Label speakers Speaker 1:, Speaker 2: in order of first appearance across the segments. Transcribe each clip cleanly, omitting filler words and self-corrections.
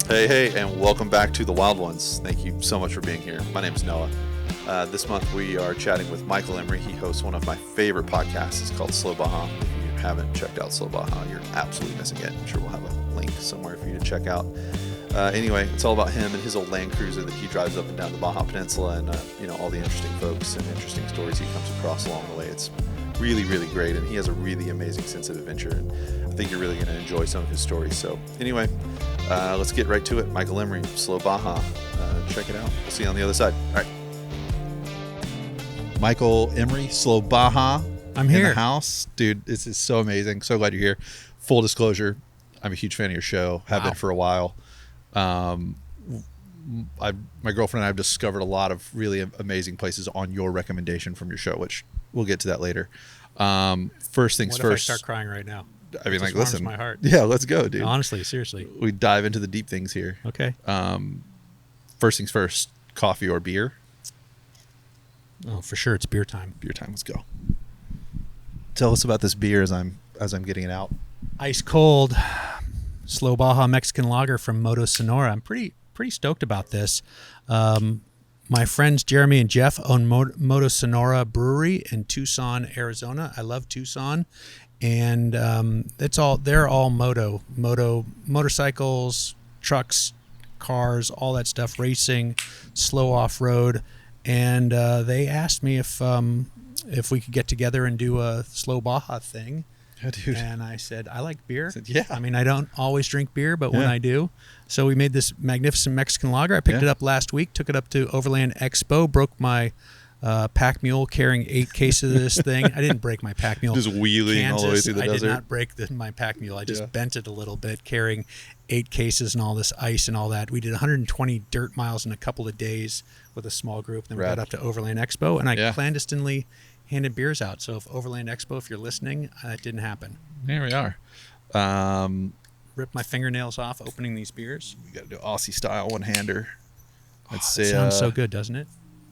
Speaker 1: Hey, and welcome back to The Wild Ones. Thank you so much for being here. My name is Noah. This month we are chatting with Michael Emery. He hosts one of my favorite podcasts. It's called Slow Baja. If you haven't checked out Slow Baja, you're absolutely missing it. I'm sure we'll have a link somewhere for you to check out. Anyway, it's all about him and his old Land Cruiser that he drives up and down the Baja Peninsula, and all the interesting folks and interesting stories he comes across along the way. It's really, really great, and he has a really amazing sense of adventure, and I think you're really going to enjoy some of his stories. So anyway, let's get right to it. Michael Emery, Slow Baja. Check it out. We'll see you on the other side. All right. Michael Emery, Slow Baja.
Speaker 2: I'm here.
Speaker 1: In the house. Dude, this is so amazing. So glad you're here. Full disclosure, I'm a huge fan of your show. Have been for a while. My girlfriend and I have discovered a lot of really amazing places on your recommendation from your show, which we'll get to that later. First things
Speaker 2: what
Speaker 1: first.
Speaker 2: If I start crying right now?
Speaker 1: I mean, like, listen.
Speaker 2: My heart.
Speaker 1: Yeah, let's go, dude.
Speaker 2: Honestly, seriously.
Speaker 1: We dive into the deep things here.
Speaker 2: Okay.
Speaker 1: First things first. Coffee or beer?
Speaker 2: Oh, for sure, it's beer time.
Speaker 1: Beer time. Let's go. Tell us about this beer as I'm getting it out.
Speaker 2: Ice cold, Slow Baja Mexican lager from Moto Sonora. I'm pretty stoked about this. My friends Jeremy and Jeff own Moto Sonora Brewery in Tucson, Arizona. I love Tucson, and they're all motorcycles, trucks, cars, all that stuff, racing, slow off road, and they asked me if we could get together and do a Slow Baja thing.
Speaker 1: Yeah, dude.
Speaker 2: And I said, I like beer.
Speaker 1: Yeah.
Speaker 2: I mean, I don't always drink beer, but when I do. So we made this magnificent Mexican lager. I picked it up last week, took it up to Overland Expo, broke my pack mule carrying 8 cases of this thing. I didn't break my pack mule.
Speaker 1: Just wheeling all the way through the desert.
Speaker 2: I did not break my pack mule. I just bent it a little bit, carrying 8 cases and all this ice and all that. We did 120 dirt miles in a couple of days with a small group. Then we got up to Overland Expo, and I clandestinely handed beers out. So if Overland Expo, if you're listening, it didn't happen.
Speaker 1: There we are.
Speaker 2: Ripped my fingernails off opening these beers.
Speaker 1: You got to do Aussie style one-hander.
Speaker 2: It sounds so good, doesn't it?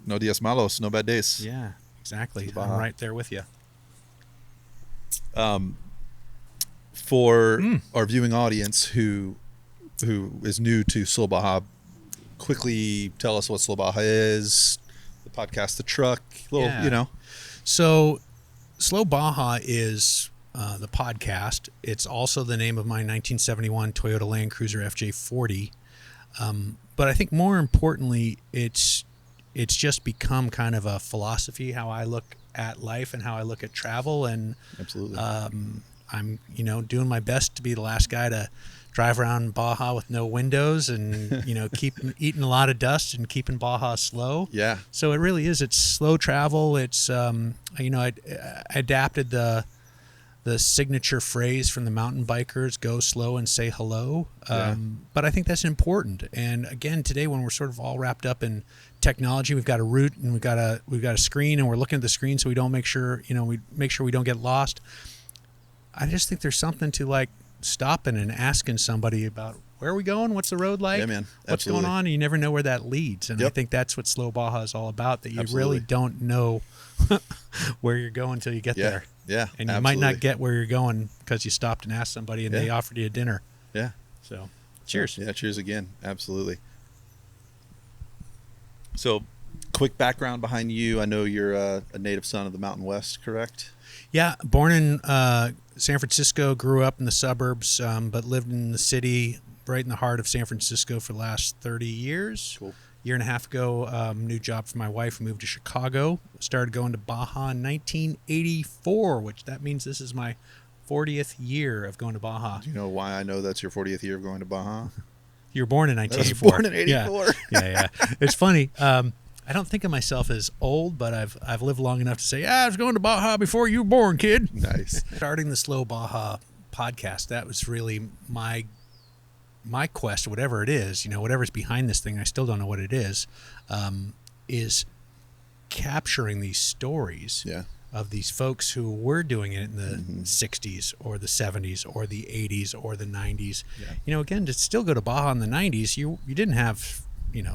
Speaker 1: No dias malos, no bad days.
Speaker 2: Yeah, exactly. I'm right there with you.
Speaker 1: For our viewing audience who is new to Slow Baja, quickly tell us what Slow Baja is, the podcast, the truck, So Slow Baja is the podcast. It's also the name of my 1971 Toyota Land Cruiser FJ40. But I think more importantly, it's just become kind of a philosophy, how I look at life and how I look at travel. And absolutely,
Speaker 2: I'm doing my best to be the last guy to drive around Baja with no windows and keep eating a lot of dust and keeping Baja slow.
Speaker 1: Yeah.
Speaker 2: So it really is. It's slow travel. It's I adapted the signature phrase from the mountain bikers: "Go slow and say hello." But I think that's important. And again, today when we're sort of all wrapped up in technology, we've got a route and we've got a screen, and we're looking at the screen so we don't make sure we don't get lost. I just think there's something to like stopping and asking somebody about where are we going, what's the road like,
Speaker 1: yeah, man.
Speaker 2: What's going on, and you never know where that leads. And I think that's what Slow Baja is all about, that you really don't know where you're going until you get there.
Speaker 1: Yeah,
Speaker 2: and you might not get where you're going because you stopped and asked somebody and they offered you a dinner.
Speaker 1: Yeah.
Speaker 2: So cheers.
Speaker 1: Yeah, cheers again. Absolutely. So quick background behind you. I know you're a native son of the Mountain West, correct?
Speaker 2: Yeah, born in San Francisco, grew up in the suburbs, but lived in the city, right in the heart of San Francisco for the last 30 years.
Speaker 1: Cool.
Speaker 2: Year and a half ago, new job for my wife. Moved to Chicago. Started going to Baja in 1984, which that means this is my 40th year of going to Baja.
Speaker 1: Do you know why I know that's your 40th year of going to Baja?
Speaker 2: You were born in 1984.
Speaker 1: I was born in 84.
Speaker 2: Yeah. It's funny. I don't think of myself as old, but I've lived long enough to say, I was going to Baja before you were born, kid.
Speaker 1: Nice.
Speaker 2: Starting the Slow Baja podcast, that was really my quest, whatever it is, whatever's behind this thing, I still don't know what it is capturing these stories of these folks who were doing it in the 60s or the 70s or the 80s or the 90s. Yeah. Again, to still go to Baja in the 90s, you didn't have,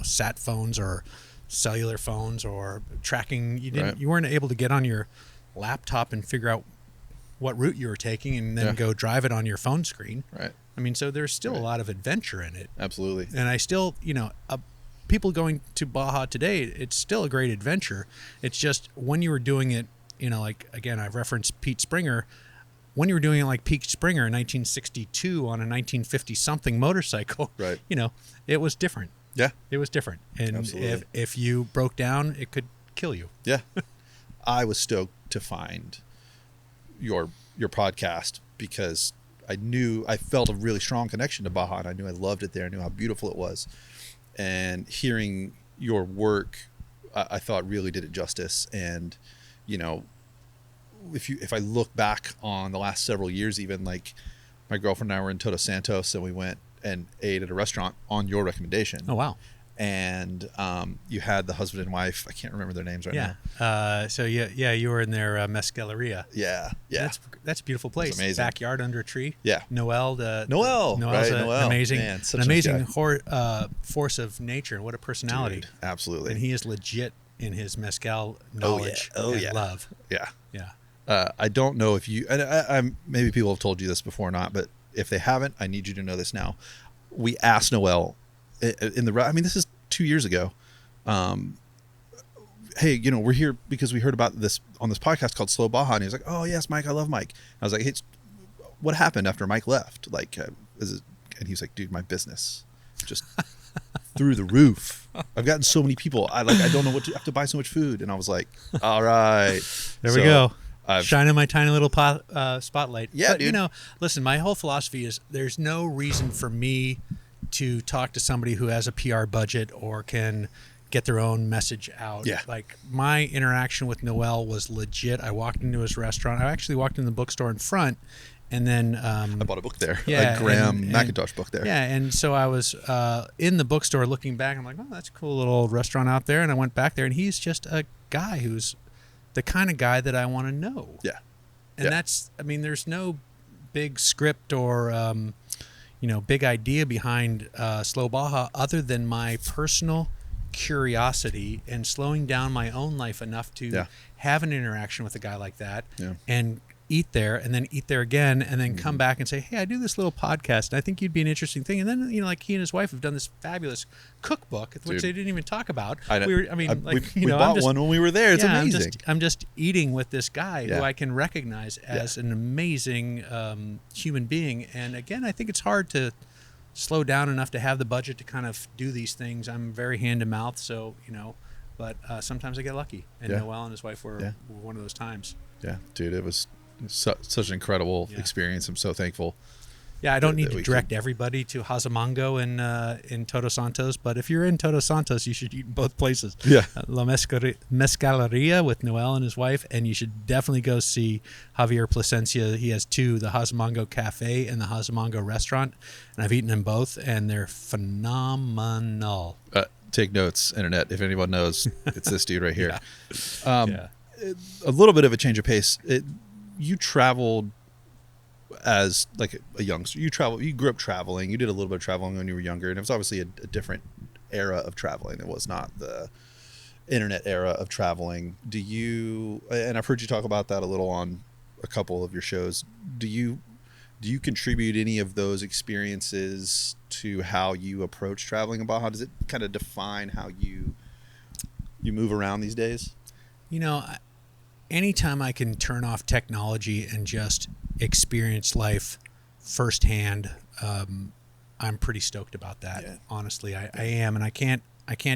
Speaker 2: sat phones or cellular phones or tracking. You weren't able to get on your laptop and figure out what route you were taking and then
Speaker 1: Yeah.
Speaker 2: go drive it on your phone screen.
Speaker 1: Right.
Speaker 2: I mean, so there's still
Speaker 1: Right.
Speaker 2: a lot of adventure in it.
Speaker 1: Absolutely.
Speaker 2: And I still, people going to Baja today, it's still a great adventure. It's just when you were doing it, like, again, I've referenced Pete Springer. When you were doing it like Pete Springer in 1962 on a 1950-something motorcycle,
Speaker 1: Right.
Speaker 2: It was different.
Speaker 1: Yeah.
Speaker 2: It was different. And
Speaker 1: Absolutely.
Speaker 2: if you broke down, it could kill you.
Speaker 1: Yeah. I was stoked to find your podcast because I felt a really strong connection to Baja, and I knew I loved it there. I knew how beautiful it was. And hearing your work, I thought really did it justice. And, if I look back on the last several years, even like my girlfriend and I were in Todos Santos, and we went and ate at a restaurant on your recommendation.
Speaker 2: Oh, wow.
Speaker 1: And you had the husband and wife. I can't remember their names right now.
Speaker 2: So you were in their Mezcaleria.
Speaker 1: Yeah.
Speaker 2: That's a beautiful place.
Speaker 1: amazing.
Speaker 2: Backyard under a tree.
Speaker 1: Yeah.
Speaker 2: Noel's
Speaker 1: right,
Speaker 2: an
Speaker 1: Noel.
Speaker 2: amazing,
Speaker 1: Man, such
Speaker 2: an
Speaker 1: a
Speaker 2: amazing
Speaker 1: nice
Speaker 2: force of nature. What a personality!
Speaker 1: Dude, absolutely.
Speaker 2: And he is legit in his mezcal knowledge and love.
Speaker 1: Yeah.
Speaker 2: Yeah.
Speaker 1: I don't know if you, and I maybe people have told you this before or not, but if they haven't, I need you to know this now. We asked Noel this is 2 years ago. Hey, we're here because we heard about this on this podcast called Slow Baja. And he was like, oh yes, Mike, I love Mike. I was like, hey, what happened after Mike left? Like, and he was like, dude, my business just through the roof. I've gotten so many people. I don't know I have to buy so much food. And I was like, all right,
Speaker 2: There we go.
Speaker 1: I've
Speaker 2: Shining my tiny little spotlight.
Speaker 1: Yeah,
Speaker 2: but,
Speaker 1: dude.
Speaker 2: Listen, my whole philosophy is there's no reason for me to talk to somebody who has a PR budget or can get their own message out.
Speaker 1: Yeah.
Speaker 2: Like, my interaction with Noel was legit. I walked into his restaurant. I actually walked in the bookstore in front, and then
Speaker 1: I bought a book there,
Speaker 2: yeah,
Speaker 1: a Graham
Speaker 2: and
Speaker 1: McIntosh book there.
Speaker 2: Yeah, and so I was in the bookstore looking back. I'm like, oh, that's a cool little old restaurant out there. And I went back there, and he's just a guy who's the kind of guy that I want to know.
Speaker 1: Yeah.
Speaker 2: And there's no big script or, big idea behind Slow Baja other than my personal curiosity and slowing down my own life enough to have an interaction with a guy like that and eat there and then eat there again and then come back and say, hey, I do this little podcast and I think you'd be an interesting thing. And then, like he and his wife have done this fabulous cookbook, which they didn't even talk about.
Speaker 1: We bought one when we were there. It's amazing.
Speaker 2: I'm just eating with this guy who I can recognize as an amazing human being. And again, I think it's hard to slow down enough to have the budget to kind of do these things. I'm very hand to mouth, so, but sometimes I get lucky. And Noel and his wife were one of those times.
Speaker 1: Yeah, dude, it was such an incredible experience. I'm so thankful.
Speaker 2: Yeah, I don't need to direct everybody to Hazamango in Todos Santos, but if you're in Todos Santos, you should eat in both places.
Speaker 1: Yeah.
Speaker 2: La Mezcaleria with Noel and his wife, and you should definitely go see Javier Plasencia. He has two, the Hazamango Cafe and the Hazamango Restaurant, and I've eaten them both, and they're phenomenal.
Speaker 1: Take notes, Internet. If anyone knows, it's this dude right here.
Speaker 2: A
Speaker 1: little bit of a change of pace. You traveled as like a youngster. You grew up traveling. You did a little bit of traveling when you were younger, and it was obviously a different era of traveling. It was not the internet era of traveling. And I've heard you talk about that a little on a couple of your shows. Do you contribute any of those experiences to how you approach traveling in Baja? Does it kind of define how you move around these days?
Speaker 2: Anytime I can turn off technology and just experience life firsthand, I'm pretty stoked about that. Yeah. Honestly, I am, and I can't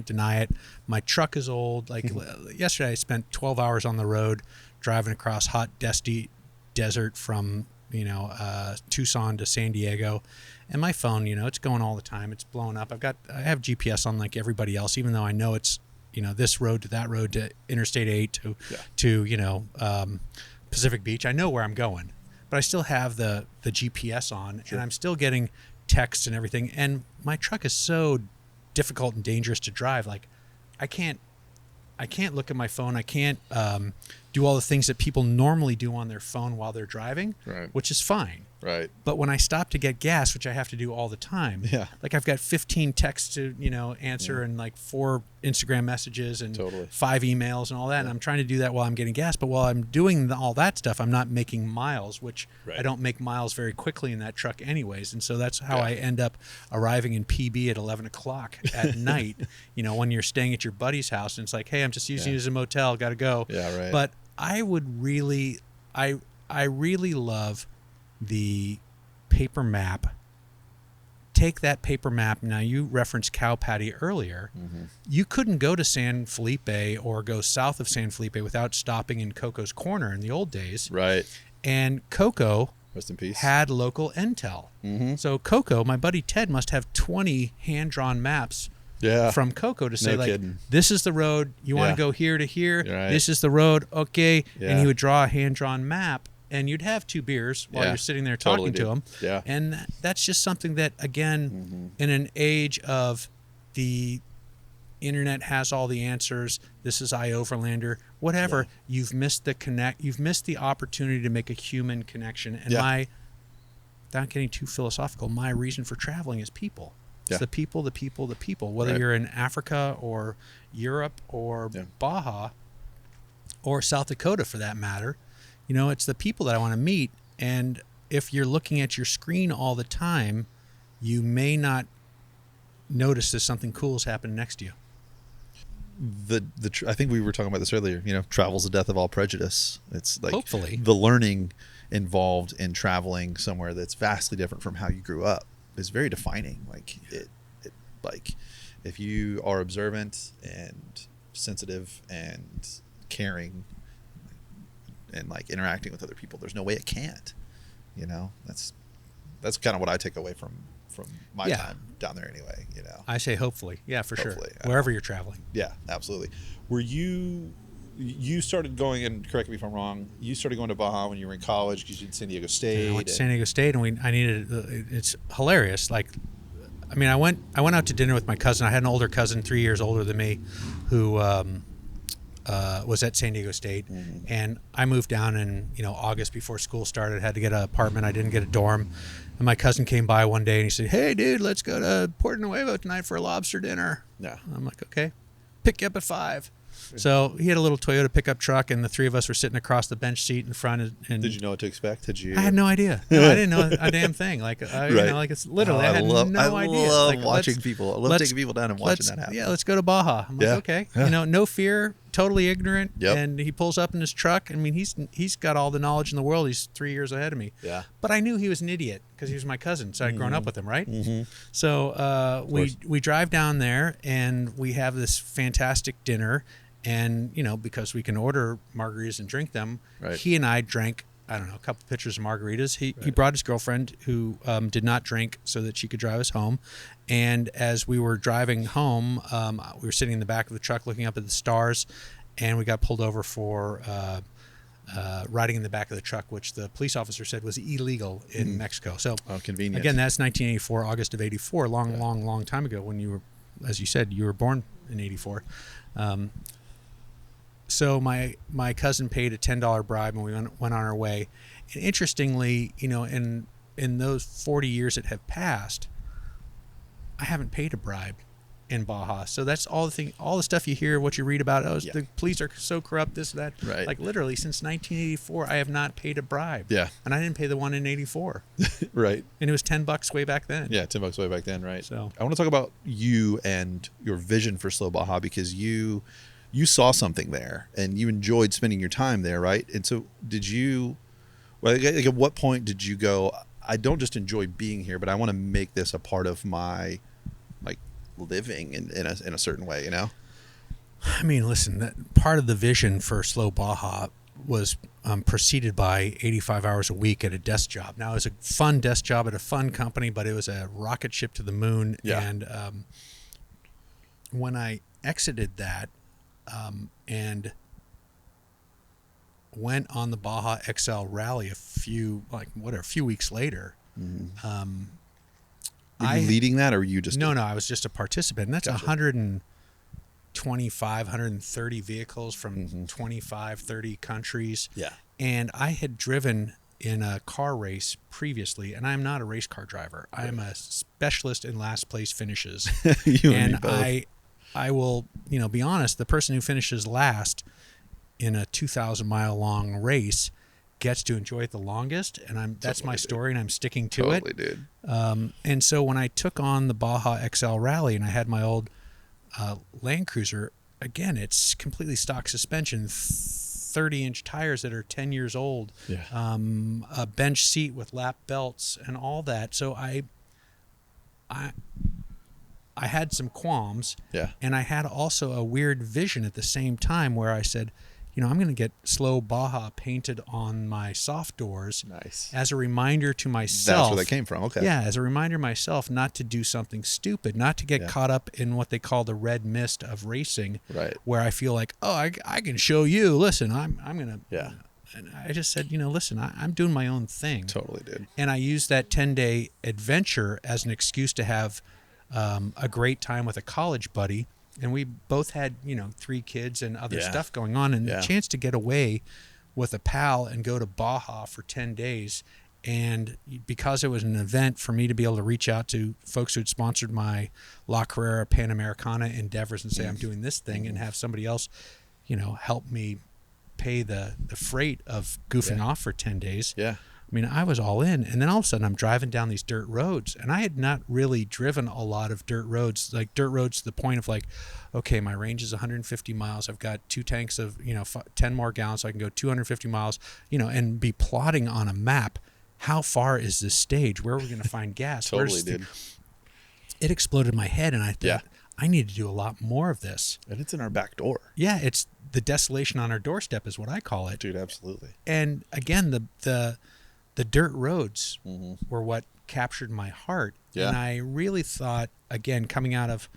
Speaker 2: deny it. My truck is old. Like yesterday, I spent 12 hours on the road driving across hot, dusty desert from Tucson to San Diego, and my phone, it's going all the time. It's blowing up. I have GPS on like everybody else, even though I know it's this road to that road to Interstate 8 to Pacific Beach. I know where I'm going, but I still have the GPS on, and I'm still getting texts and everything. And my truck is so difficult and dangerous to drive. Like, I can't look at my phone. I can't do all the things that people normally do on their phone while they're driving,
Speaker 1: Right.
Speaker 2: which is fine.
Speaker 1: Right.
Speaker 2: But when I stop to get gas, which I have to do all the time, like I've got 15 texts to, answer and like 4 Instagram messages and 5 emails and all that. And I'm trying to do that while I'm getting gas. But while I'm doing all that stuff, I'm not making miles, which I don't make miles very quickly in that truck anyways. And so that's how I end up arriving in PB at 11 o'clock at night, when you're staying at your buddy's house and it's like, hey, I'm just using it as a motel, got to go.
Speaker 1: Yeah, right.
Speaker 2: But I would really, I really love the paper map. Take that paper map. Now, you referenced Cow Patty earlier. You couldn't go to San Felipe or go south of San Felipe without stopping in Coco's Corner in the old days.
Speaker 1: Right.
Speaker 2: And Coco,
Speaker 1: rest in peace,
Speaker 2: had local intel. So Coco, my buddy Ted, must have 20 hand-drawn maps from Coco to say, this is the road. You want to go here to here.
Speaker 1: Right.
Speaker 2: This is the road. Okay. And he would draw a hand-drawn map. And you'd have 2 beers while you're sitting there talking to him.
Speaker 1: Yeah.
Speaker 2: And that's just something that, again, in an age of the internet has all the answers, this is iOverlander, whatever, you've missed the opportunity to make a human connection. And without getting too philosophical, my reason for traveling is people. It's the people, whether you're in Africa or Europe or Baja or South Dakota for that matter. It's the people that I want to meet. And if you're looking at your screen all the time, you may not notice that something cool is happening next to you.
Speaker 1: I think we were talking about this earlier. Travel's the death of all prejudice. It's like
Speaker 2: hopefully
Speaker 1: the learning involved in traveling somewhere that's vastly different from how you grew up is very defining. Like if you are observant and sensitive and caring and like interacting with other people, there's no way it can't. That's kind of what I take away from my time down there anyway.
Speaker 2: I say hopefully, for sure, wherever you're traveling.
Speaker 1: Yeah, absolutely. Were you started going, and correct me if I'm wrong, you started going to Baja when you were in college because you did San Diego State.
Speaker 2: I went to San Diego State, and I needed. It's hilarious. Like, I went out to dinner with my cousin. I had an older cousin, 3 years older than me, who was at San Diego State, and I moved down in August before school started. Had to get an apartment. I didn't get a dorm, and my cousin came by one day and he said, "Hey, dude, let's go to Puerto Nuevo tonight for a lobster dinner."
Speaker 1: Yeah,
Speaker 2: I'm like, "Okay, pick you up at 5." So he had a little Toyota pickup truck, and the 3 of us were sitting across the bench seat in front. And
Speaker 1: did you know what to expect?
Speaker 2: I had no idea. No, I didn't know a damn thing. Like, it's literally. I had no idea.
Speaker 1: I love watching people. I love taking people down and watching that happen.
Speaker 2: Yeah, let's go to Baja. I'm like, okay. No fear, totally ignorant. And he pulls up in his truck. He's got all the knowledge in the world. He's 3 years ahead of me.
Speaker 1: Yeah.
Speaker 2: But I knew he was an idiot because he was my cousin, so I'd grown up with him, right? So we drive down there and we have this fantastic dinner. And, because we can order margaritas and drink them, he and I drank, a couple pitchers of margaritas. He brought his girlfriend who did not drink so that she could drive us home. And as we were driving home, we were sitting in the back of the truck looking up at the stars, and we got pulled over for riding in the back of the truck, which the police officer said was illegal in Mexico. So,
Speaker 1: convenient.
Speaker 2: Again, that's 1984, August of 84, long time ago when you were, as you said, you were born in 84. So my cousin paid a $10 bribe, and we went on our way. And interestingly, in those 40 years that have passed, I haven't paid a bribe in Baja. So that's all the stuff you hear, what you read about. The police are so corrupt, this, that.
Speaker 1: Right.
Speaker 2: Like literally since 1984, I have not paid a bribe.
Speaker 1: Yeah.
Speaker 2: And I didn't pay the one in 84.
Speaker 1: Right.
Speaker 2: And it was $10 way back then.
Speaker 1: Yeah, $10 way back then, right?
Speaker 2: So
Speaker 1: I want to talk about you and your vision for Slow Baja, because you saw something there and you enjoyed spending your time there, right? And so at what point did you go, I don't just enjoy being here, but I want to make this a part of my living in a certain way,
Speaker 2: Listen, that part of the vision for Slow Baja was preceded by 85 hours a week at a desk job. Now, it was a fun desk job at a fun company, but it was a rocket ship to the moon.
Speaker 1: Yeah.
Speaker 2: And when I exited that, and went on the Baja XL Rally a few weeks later.
Speaker 1: Were you leading that, or were you just?
Speaker 2: No, I was just a participant. And that's
Speaker 1: Gotcha.
Speaker 2: 102 130 vehicles from 25, 30 countries.
Speaker 1: Yeah.
Speaker 2: And I had driven in a car race previously, and I'm not a race car driver. I am a specialist in last place finishes.
Speaker 1: You and
Speaker 2: and
Speaker 1: me both.
Speaker 2: I will, be honest, the person who finishes last in a 2,000 mile long race gets to enjoy it the longest, and that's my story, and I'm sticking to it.
Speaker 1: Totally, dude.
Speaker 2: And so when I took on the Baja XL Rally and I had my old Land Cruiser, again, it's completely stock suspension, 30-inch tires that are 10 years old, a bench seat with lap belts and all that. So I had some qualms, and I had also a weird vision at the same time where I said, I'm going to get Slow Baja painted on my soft doors as a reminder to myself.
Speaker 1: That's where that came from. Okay.
Speaker 2: Yeah, as a reminder to myself not to do something stupid, not to get caught up in what they call the red mist of racing, where I feel like, I can show you. Listen, I'm going to.
Speaker 1: Yeah.
Speaker 2: And I just said, listen, I'm doing my own thing.
Speaker 1: Totally, dude.
Speaker 2: And I used that 10-day adventure as an excuse to have a great time with a college buddy. And we both had, 3 kids and other stuff going on, and the chance to get away with a pal and go to Baja for 10 days. And because it was an event for me to be able to reach out to folks who had sponsored my La Carrera Panamericana endeavors and say, I'm doing this thing, and have somebody else, help me pay the freight of goofing off for 10 days.
Speaker 1: Yeah.
Speaker 2: I mean, I was all in, and then all of a sudden I'm driving down these dirt roads, and I had not really driven a lot of dirt roads, like dirt roads to the point of like, okay, my range is 150 miles. I've got 2 tanks of, 10 more gallons, so I can go 250 miles, and be plotting on a map. How far is this stage? Where are we going to find gas?
Speaker 1: Totally, dude.
Speaker 2: It exploded in my head, and I thought, I need to do a lot more of this.
Speaker 1: And it's in our back door.
Speaker 2: Yeah, it's the desolation on our doorstep is what I call it.
Speaker 1: Dude, absolutely.
Speaker 2: And again, the dirt roads were what captured my heart.
Speaker 1: Yeah.
Speaker 2: And I really thought, again, coming out of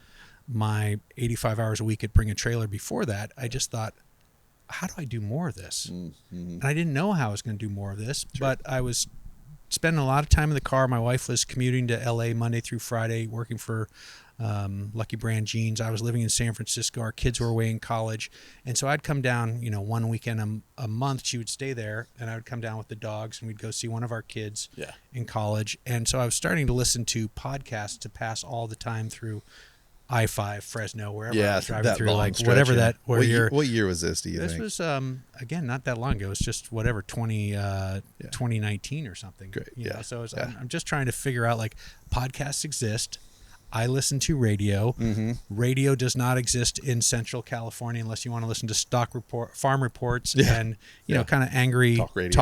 Speaker 2: my 85 hours a week at Bring a Trailer before that, I just thought, how do I do more of this? And I didn't know how I was going to do more of this, but I was spending a lot of time in the car. My wife was commuting to LA Monday through Friday, working for Lucky Brand Jeans. I was living in San Francisco. Our kids were away in college. And so I'd come down, one weekend a month. She would stay there, and I would come down with the dogs, and we'd go see one of our kids in college. And so I was starting to listen to podcasts to pass all the time through I-5, Fresno, wherever I was driving through, like
Speaker 1: stretch,
Speaker 2: whatever that. What
Speaker 1: year was this, do you think?
Speaker 2: This was, again, not that long ago. It was just whatever, 2019 or something.
Speaker 1: Great.
Speaker 2: You know? So I'm just trying to figure out, like, podcasts exist. I listen to radio. Radio does not exist in Central California unless you want to listen to farm reports and, kind of angry talk radio.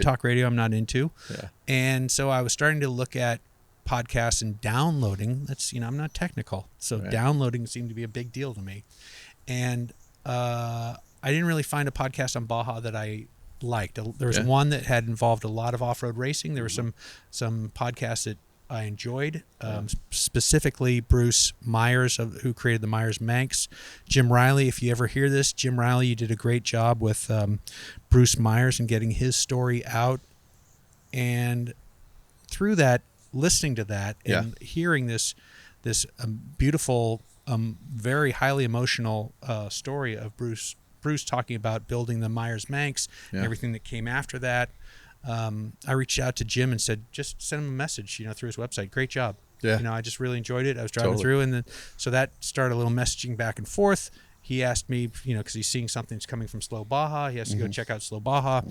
Speaker 2: Talk radio I'm not into.
Speaker 1: Yeah.
Speaker 2: And so I was starting to look at podcasts and downloading. That's, I'm not technical. So downloading seemed to be a big deal to me. And I didn't really find a podcast on Baja that I liked. There was one that had involved a lot of off-road racing. There were some podcasts that I enjoyed, specifically Bruce Myers, who created the Myers Manx. Jim Riley, if you ever hear this, Jim Riley, you did a great job with Bruce Myers and getting his story out. And through that, listening to that and hearing this beautiful, very highly emotional story of Bruce talking about building the Myers Manx and everything that came after that. I reached out to Jim and said, just send him a message, through his website. Great job. Yeah. I just really enjoyed it. I was driving through, and then so that started a little messaging back and forth. He asked me, because he's seeing something that's coming from Slow Baja. He has to go check out Slow Baja.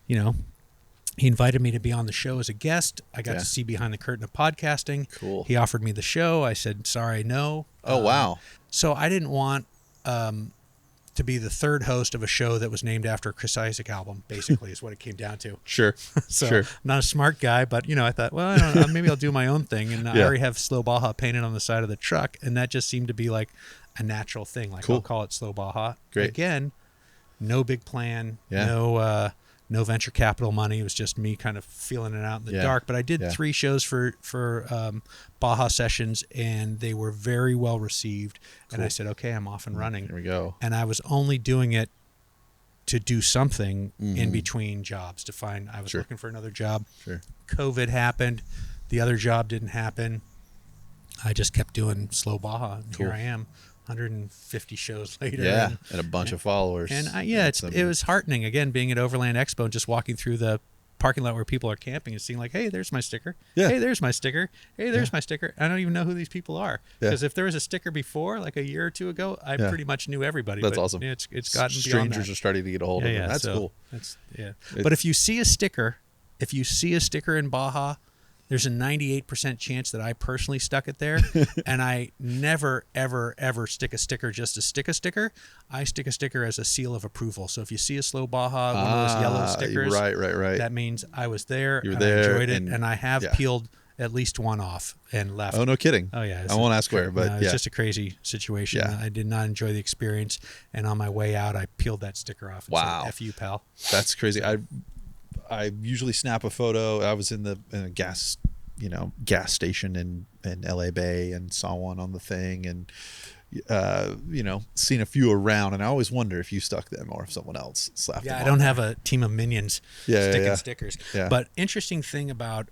Speaker 2: He invited me to be on the show as a guest. I got to see behind the curtain of podcasting.
Speaker 1: Cool.
Speaker 2: He offered me the show. I said, sorry, no.
Speaker 1: Oh, wow.
Speaker 2: So I didn't want to be the third host of a show that was named after a Chris Isaak album, basically, is what it came down to.
Speaker 1: Sure.
Speaker 2: I'm not a smart guy, but, I thought, well, I don't know, maybe I'll do my own thing. And I already have Slow Baja painted on the side of the truck, and that just seemed to be like a natural thing. Like, I'll call it Slow Baja.
Speaker 1: Great.
Speaker 2: Again, no big plan, no venture capital money. It was just me kind of feeling it out in the dark. But I did 3 shows for Baja sessions, and they were very well received. Cool. And I said, okay, I'm off and running.
Speaker 1: Here we go.
Speaker 2: And I was only doing it to do something in between jobs I was looking for another job.
Speaker 1: Sure.
Speaker 2: COVID happened. The other job didn't happen. I just kept doing Slow Baja. And here I am, 150 shows later.
Speaker 1: Yeah, and a bunch of followers.
Speaker 2: And it was heartening, again, being at Overland Expo and just walking through the parking lot where people are camping and seeing like, hey, there's my sticker.
Speaker 1: Yeah.
Speaker 2: Hey, there's my sticker. Hey, there's my sticker. I don't even know who these people are. Because if there was a sticker before, like a year or two ago, I pretty much knew everybody.
Speaker 1: That's awesome.
Speaker 2: It's gotten beyond
Speaker 1: Strangers
Speaker 2: that.
Speaker 1: are starting to get a hold of them. That's cool.
Speaker 2: But if you see a sticker in Baja, there's a 98% chance that I personally stuck it there. And I never, ever, ever stick a sticker just to stick a sticker. I stick a sticker as a seal of approval. So if you see a Slow Baja, one of those yellow stickers,
Speaker 1: right.
Speaker 2: that means I was there,
Speaker 1: You were
Speaker 2: and
Speaker 1: there,
Speaker 2: I enjoyed it, and I have peeled at least one off and left.
Speaker 1: Oh, no kidding.
Speaker 2: Oh, yeah.
Speaker 1: I won't ask where, but
Speaker 2: it's just a crazy situation.
Speaker 1: Yeah.
Speaker 2: I did not enjoy the experience. And on my way out, I peeled that sticker off and
Speaker 1: Wow.
Speaker 2: said, F you, pal.
Speaker 1: That's crazy. I usually snap a photo. I was in a gas station in LA Bay and saw one on the thing, and seen a few around, and I always wonder if you stuck them or if someone else slapped them.
Speaker 2: Yeah, I don't have a team of minions sticking stickers.
Speaker 1: Yeah.
Speaker 2: But interesting thing about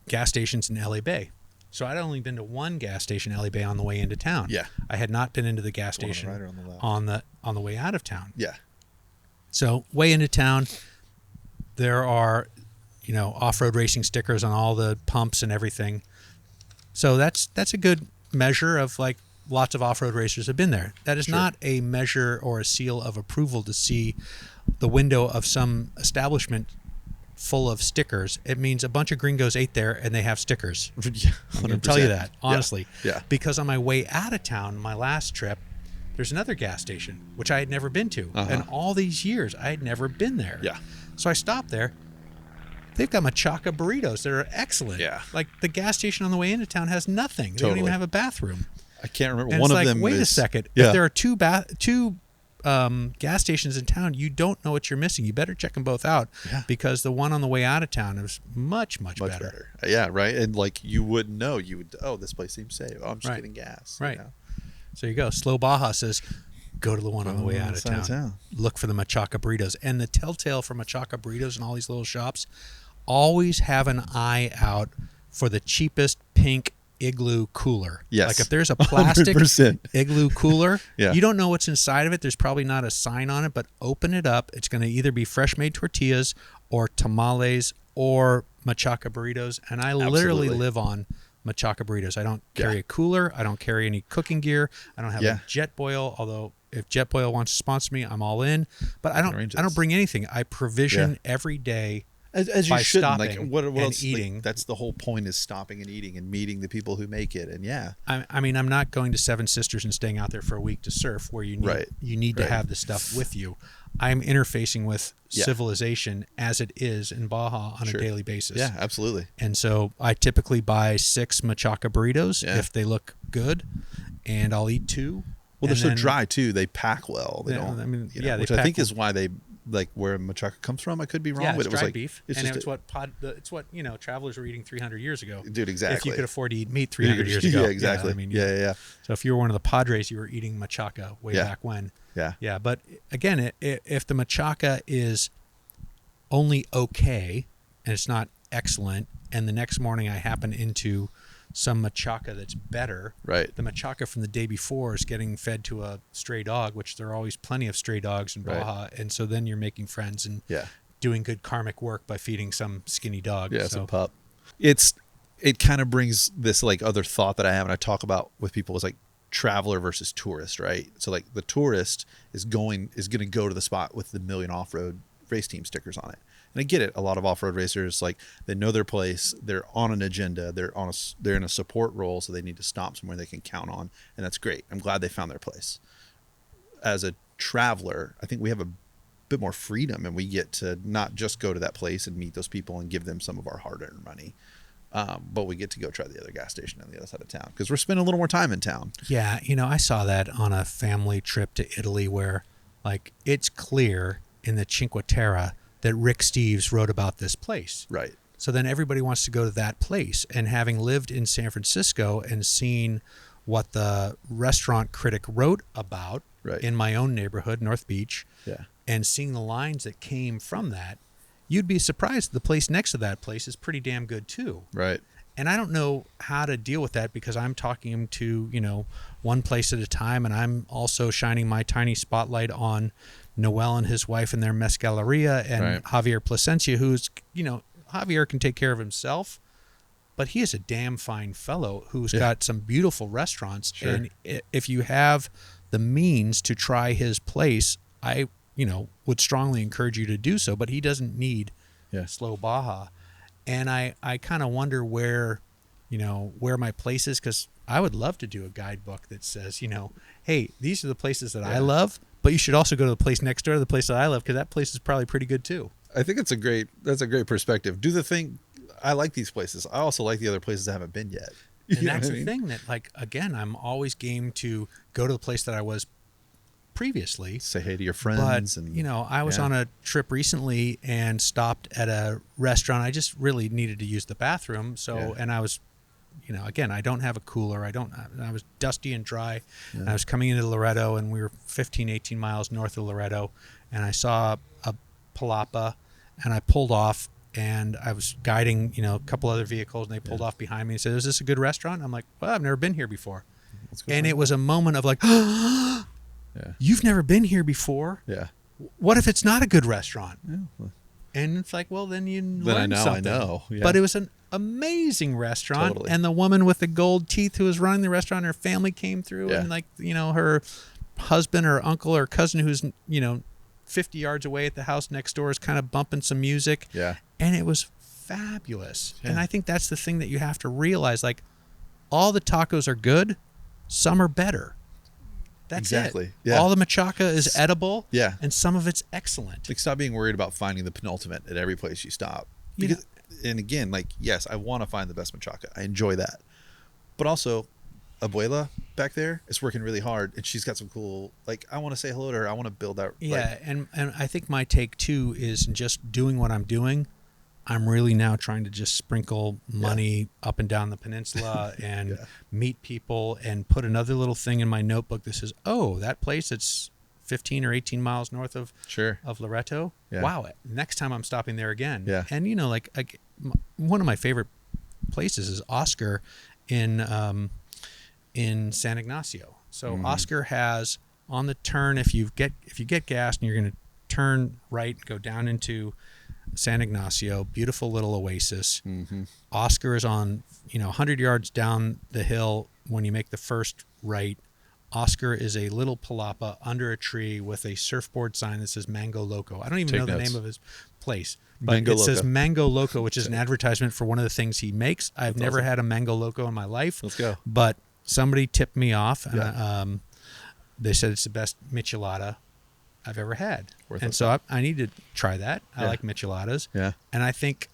Speaker 2: gas stations in LA Bay. So I'd only been to one gas station in LA Bay on the way into town.
Speaker 1: Yeah.
Speaker 2: I had not been into the gas
Speaker 1: One on the
Speaker 2: station
Speaker 1: right or on the left?
Speaker 2: on the way out of town.
Speaker 1: Yeah.
Speaker 2: So way into town, there are off-road racing stickers on all the pumps and everything. So that's a good measure of like lots of off-road racers have been there. That is not a measure or a seal of approval to see the window of some establishment full of stickers. It means a bunch of gringos ate there and they have stickers.
Speaker 1: Yeah,
Speaker 2: I'm going to tell you that, honestly.
Speaker 1: Yeah.
Speaker 2: Because on my way out of town, my last trip, there's another gas station, which I had never been to. And all these years, I had never been there.
Speaker 1: Yeah.
Speaker 2: So I stopped there. They've got machaca burritos that are excellent.
Speaker 1: Yeah.
Speaker 2: Like the gas station on the way into town has nothing. They don't even have a bathroom.
Speaker 1: I can't remember.
Speaker 2: And
Speaker 1: One
Speaker 2: it's
Speaker 1: of
Speaker 2: like,
Speaker 1: them
Speaker 2: wait
Speaker 1: is,
Speaker 2: a second.
Speaker 1: Yeah.
Speaker 2: If there are two gas stations in town, you don't know what you're missing. You better check them both out because the one on the way out of town is much better.
Speaker 1: Yeah, right. And like you wouldn't know. This place seems safe. Oh, I'm just getting gas.
Speaker 2: Right. So you go. Slow Baja says, go to the one on the way out of town. Look for the machaca burritos. And the telltale for machaca burritos and all these little shops, always have an eye out for the cheapest pink igloo cooler.
Speaker 1: Yes.
Speaker 2: Like if there's a plastic
Speaker 1: 100%.
Speaker 2: igloo cooler,
Speaker 1: Yeah.
Speaker 2: you don't know what's inside of it. There's probably not a sign on it, but open it up. It's going to either be fresh made tortillas or tamales or machaca burritos. And I literally live on machaca burritos. I don't carry a cooler. I don't carry any cooking gear. I don't have a jet boil, although if JetBoil wants to sponsor me, I'm all in. But I don't bring anything. I provision every day.
Speaker 1: As you shouldn't. Like what else?
Speaker 2: Eating.
Speaker 1: Like, that's the whole point, is stopping and eating and meeting the people who make it. And
Speaker 2: I mean, I'm not going to Seven Sisters and staying out there for a week to surf, where you need to have the stuff with you. I'm interfacing with civilization as it is in Baja on a daily basis.
Speaker 1: Yeah, absolutely.
Speaker 2: And so I typically buy 6 machaca burritos if they look good, and I'll eat 2.
Speaker 1: Well, they're so dry too. They pack well. They don't.
Speaker 2: I mean,
Speaker 1: which I think is why they like where machaca comes from. I could be wrong, but it was
Speaker 2: dried
Speaker 1: like
Speaker 2: beef.
Speaker 1: It's
Speaker 2: what travelers were eating 300 years ago.
Speaker 1: Dude, exactly.
Speaker 2: If you could afford to eat meat 300 years ago.
Speaker 1: Yeah, exactly.
Speaker 2: I mean,
Speaker 1: yeah.
Speaker 2: So if you were one of the Padres, you were eating machaca way back when.
Speaker 1: Yeah.
Speaker 2: But again, if the machaca is only okay and it's not excellent, and the next morning I happen into some machaca that's better,
Speaker 1: right?
Speaker 2: The machaca from the day before is getting fed to a stray dog, which there are always plenty of stray dogs in Baja, and so then you're making friends and doing good karmic work by feeding some skinny dog.
Speaker 1: Yeah, some pup. It kind of brings this like other thought that I have, and I talk about with people, is like traveler versus tourist, right? So like the tourist is going to go to the spot with the million off-road race team stickers on it. And I get it. A lot of off-road racers, like, they know their place. They're on an agenda. They're in a support role, so they need to stop somewhere they can count on, and that's great. I'm glad they found their place. As a traveler, I think we have a bit more freedom, and we get to not just go to that place and meet those people and give them some of our hard-earned money, but we get to go try the other gas station on the other side of town because we're spending a little more time in town.
Speaker 2: Yeah, I saw that on a family trip to Italy where, like, it's clear in the Cinque Terre that Rick Steves wrote about this place.
Speaker 1: Right.
Speaker 2: So then everybody wants to go to that place. And having lived in San Francisco and seen what the restaurant critic wrote about in my own neighborhood, North Beach, and seeing the lines that came from that, you'd be surprised the place next to that place is pretty damn good too.
Speaker 1: Right.
Speaker 2: And I don't know how to deal with that because I'm talking him to, one place at a time. And I'm also shining my tiny spotlight on Noel and his wife and their mezcaleria and Javier Plasencia, who's, Javier can take care of himself, but he is a damn fine fellow who's got some beautiful restaurants.
Speaker 1: Sure.
Speaker 2: And if you have the means to try his place, I, would strongly encourage you to do so, but he doesn't need Slow Baja. And I kind of wonder where my place is, because I would love to do a guidebook that says, hey, these are the places that I love, but you should also go to the place next door to the place that I love, because that place is probably pretty good too.
Speaker 1: I think that's a great perspective. Do the thing. I like these places. I also like the other places I haven't been yet.
Speaker 2: And that's the thing that, again, I'm always game to go to the place that I was previously.
Speaker 1: Say hey to your friends.
Speaker 2: But, I was on a trip recently and stopped at a restaurant. I just really needed to use the bathroom. So, and I was, again, I don't have a cooler. I was dusty and dry. And I was coming into Loreto, and we were 15, 18 miles north of Loreto. And I saw a palapa, and I pulled off, and I was guiding, a couple other vehicles, and they pulled off behind me and said, "Is this a good restaurant?" I'm like, "Well, I've never been here before." And it was a moment of like, you've never been here before?
Speaker 1: Yeah.
Speaker 2: What if it's not a good restaurant? Yeah. And it's like, well, then you learn something.
Speaker 1: I know. Yeah.
Speaker 2: But it was an amazing restaurant.
Speaker 1: Totally.
Speaker 2: And the woman with the gold teeth who was running the restaurant, her family came through, and her husband or uncle or cousin who's, 50 yards away at the house next door is kind of bumping some music.
Speaker 1: Yeah.
Speaker 2: And it was fabulous. Yeah. And I think that's the thing that you have to realize, all the tacos are good, some are better. That's
Speaker 1: exactly.
Speaker 2: it.
Speaker 1: Yeah.
Speaker 2: All the machaca is edible.
Speaker 1: Yeah.
Speaker 2: And some of it's excellent.
Speaker 1: Stop being worried about finding the penultimate at every place you stop. Because, and again, yes, I want to find the best machaca. I enjoy that. But also, Abuela back there is working really hard, and she's got some cool, I want to say hello to her. I want to build that.
Speaker 2: Yeah. And I think my take too is in just doing what I'm doing, I'm really now trying to just sprinkle money up and down the peninsula and meet people and put another little thing in my notebook that says, oh, that place that's 15 or 18 miles north of Loreto. Yeah. Wow. Next time I'm stopping there again.
Speaker 1: Yeah.
Speaker 2: And, one of my favorite places is Oscar in San Ignacio. So Oscar has on the turn, if you get gas and you're going to turn right and go down into San Ignacio, beautiful little oasis. Mm-hmm. Oscar is on, 100 yards down the hill when you make the first right. Oscar is a little palapa under a tree with a surfboard sign that says Mango Loco. I don't even know the name of his place, but it says Mango Loco, which is an advertisement for one of the things he makes. I've never had a Mango Loco in my life.
Speaker 1: Let's go.
Speaker 2: But somebody tipped me off. And, they said it's the best michelada I've ever had. So I need to try that. I like micheladas.
Speaker 1: Yeah.
Speaker 2: And I think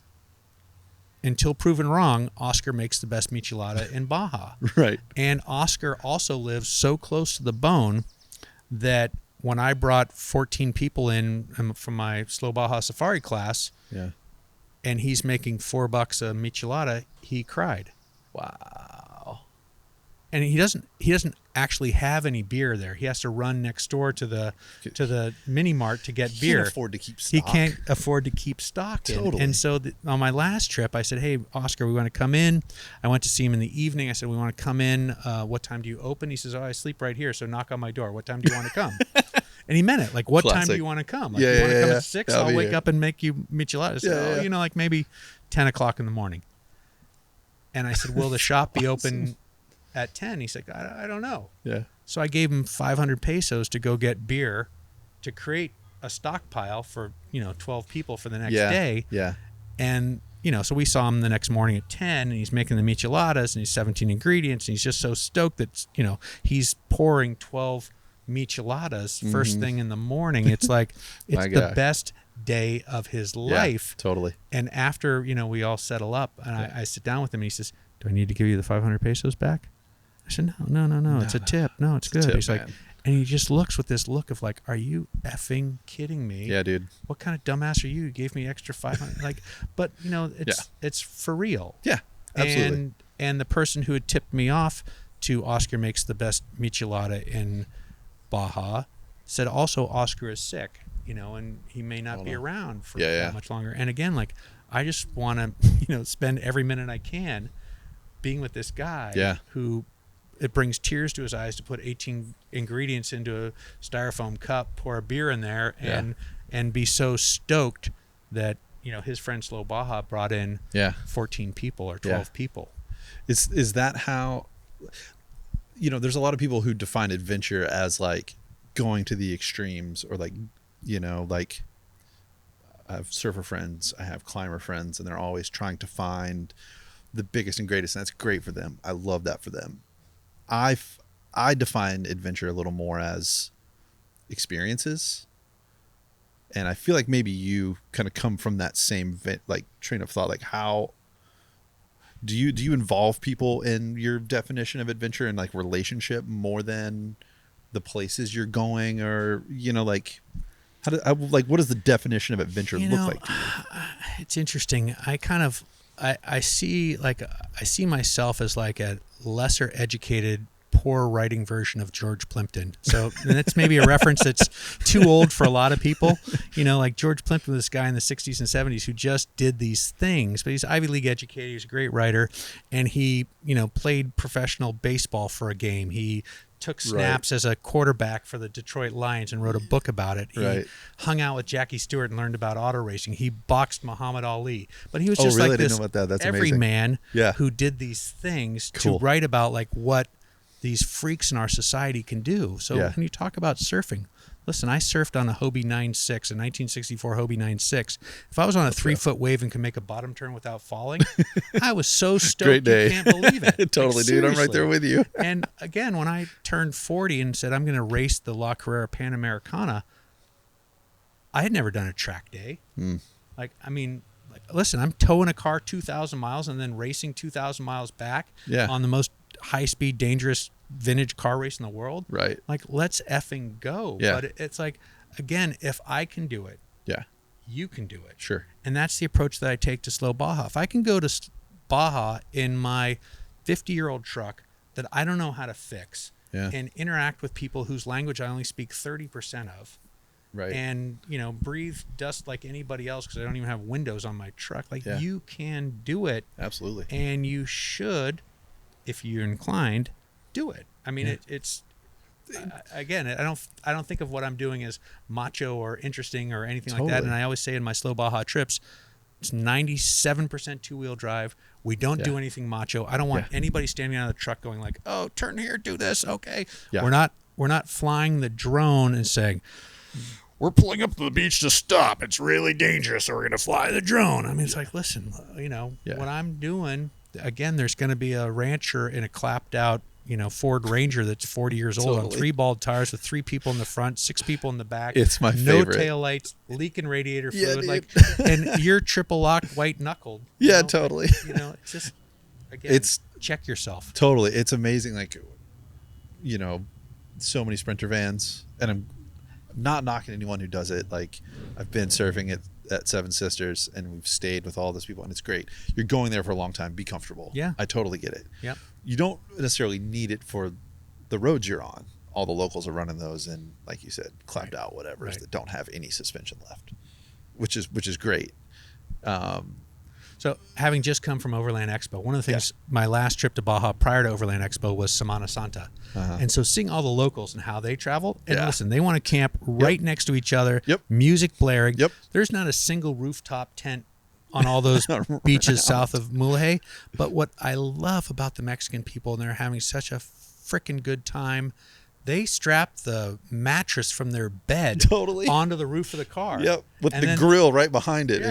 Speaker 2: until proven wrong, Oscar makes the best michelada in Baja.
Speaker 1: Right.
Speaker 2: And Oscar also lives so close to the bone that when I brought 14 people in from my Slow Baja safari class, and he's making $4 a michelada, he cried.
Speaker 1: Wow.
Speaker 2: And he doesn't actually have any beer there. He has to run next door to the mini mart to get beer.
Speaker 1: He can't afford to keep stock.
Speaker 2: He can't afford to keep stock.
Speaker 1: Totally.
Speaker 2: And so on my last trip, I said, "Hey, Oscar, we want to come in." I went to see him in the evening. I said, "We want to come in. What time do you open?" He says, "Oh, I sleep right here, so knock on my door. What time do you want to come?" And he meant it. What time do you want to come? You want to come at 6? I'll wake up and make you micheladas. Maybe 10 o'clock in the morning. And I said, "Will the shop be open at 10? He's like, I don't know.
Speaker 1: Yeah.
Speaker 2: So I gave him 500 pesos to go get beer to create a stockpile for, 12 people for the next day.
Speaker 1: Yeah.
Speaker 2: And, so we saw him the next morning at 10, and he's making the micheladas, and he's 17 ingredients, and he's just so stoked that, he's pouring 12 micheladas first thing in the morning. It's like, it's the best day of his life.
Speaker 1: Totally.
Speaker 2: And after, we all settle up, and I sit down with him, and he says, "Do I need to give you the 500 pesos back?" I said, no, it's a tip. No, it's good. He's like, and he just looks with this look of are you effing kidding me?
Speaker 1: Yeah, dude.
Speaker 2: What kind of dumbass are you? You gave me extra 500. But it's for real.
Speaker 1: Yeah, absolutely.
Speaker 2: And the person who had tipped me off to Oscar makes the best michelada in Baja said also Oscar is sick, and he may not be around for that much longer. And again, I just want to, spend every minute I can being with this guy
Speaker 1: Yeah.
Speaker 2: who it brings tears to his eyes to put 18 ingredients into a styrofoam cup, pour a beer in there, and be so stoked that, you know, his friend Slow Baja brought in 14 people or 12 people.
Speaker 1: Is that how, you know, there's a lot of people who define adventure as like going to the extremes, or like, you know, like I have surfer friends, I have climber friends, and they're always trying to find the biggest and greatest, and that's great for them. I love that for them. I define adventure a little more as experiences, and I feel like maybe you kind of come from that same like train of thought. Like, how do you involve people in your definition of adventure and like relationship more than the places you're going, or, you know, like what does the definition of adventure look like to you?
Speaker 2: It's interesting. I see myself as like a lesser educated, poor writing version of George Plimpton. So that's maybe a reference that's too old for a lot of people. You know, like George Plimpton was this guy in the 60s and 70s who just did these things, but he's Ivy League educated. He's a great writer, and he, you know, played professional baseball for a game. He took snaps as a quarterback for the Detroit Lions and wrote a book about it. He hung out with Jackie Stewart and learned about auto racing. He boxed Muhammad Ali. But he was just like this everyman who did these things to write about like what these freaks in our society can do. So when you talk about surfing, listen, I surfed on a Hobie 9.6, a 1964 Hobie 9.6. If I was on a 3-foot wave and could make a bottom turn without falling, I was so stoked. Great day. You can't believe it.
Speaker 1: Totally, like, dude. I'm right there with you.
Speaker 2: And again, when I turned 40 and said I'm going to race the La Carrera Pan Americana, I had never done a track day. Like, I mean, listen, I'm towing a car 2,000 miles and then racing 2,000 miles back on the most high-speed, dangerous vintage car race in the world.
Speaker 1: Right.
Speaker 2: Like, let's effing go.
Speaker 1: Yeah.
Speaker 2: But it's like, again, if I can do it, you can do it.
Speaker 1: Sure.
Speaker 2: And that's the approach that I take to Slow Baja. If I can go to Baja in my 50-year-old truck that I don't know how to fix and interact with people whose language I only speak 30% of, and, you know, breathe dust like anybody else because I don't even have windows on my truck. Like, you can do it.
Speaker 1: Absolutely.
Speaker 2: And you should, if you're inclined, do it. I mean, it's again, I don't think of what I'm doing as macho or interesting or anything like that. And I always say in my Slow Baja trips, it's 97% two-wheel drive. We don't do anything macho. I don't want anybody standing out of the truck going like, "Oh, turn here, do this." Okay. We're not flying the drone and saying, "We're pulling up to the beach to stop. It's really dangerous, so we're going to fly the drone." I mean, it's like, listen, you know, what I'm doing, again, there's going to be a rancher in a clapped out, you know, Ford Ranger that's 40 years old on 3 bald tires with 3 people in the front, 6 people in the back.
Speaker 1: It's my favorite.
Speaker 2: No taillights, leaking radiator fluid, like, and you're triple locked, white knuckled.
Speaker 1: Totally.
Speaker 2: You know, it's just, again, check yourself.
Speaker 1: Totally. It's amazing. Like, you know, so many Sprinter vans, and I'm not knocking anyone who does it. Like, I've been surfing at Seven Sisters, and we've stayed with all those people, and it's great. You're going there for a long time. Be comfortable.
Speaker 2: Yeah.
Speaker 1: I totally get it.
Speaker 2: Yeah.
Speaker 1: You don't necessarily need it for the roads you're on. All the locals are running those, and like you said, clapped out whatevers that don't have any suspension left, which is great.
Speaker 2: So, having just come from Overland Expo, one of the things, my last trip to Baja prior to Overland Expo was Semana Santa. And so seeing all the locals and how they travel, and listen, they want to camp right next to each other, music blaring. There's not a single rooftop tent on all those beaches south of Mulhay. But what I love about the Mexican people, and they're having such a freaking good time, they strap the mattress from their bed onto the roof of the car.
Speaker 1: With the grill right behind it.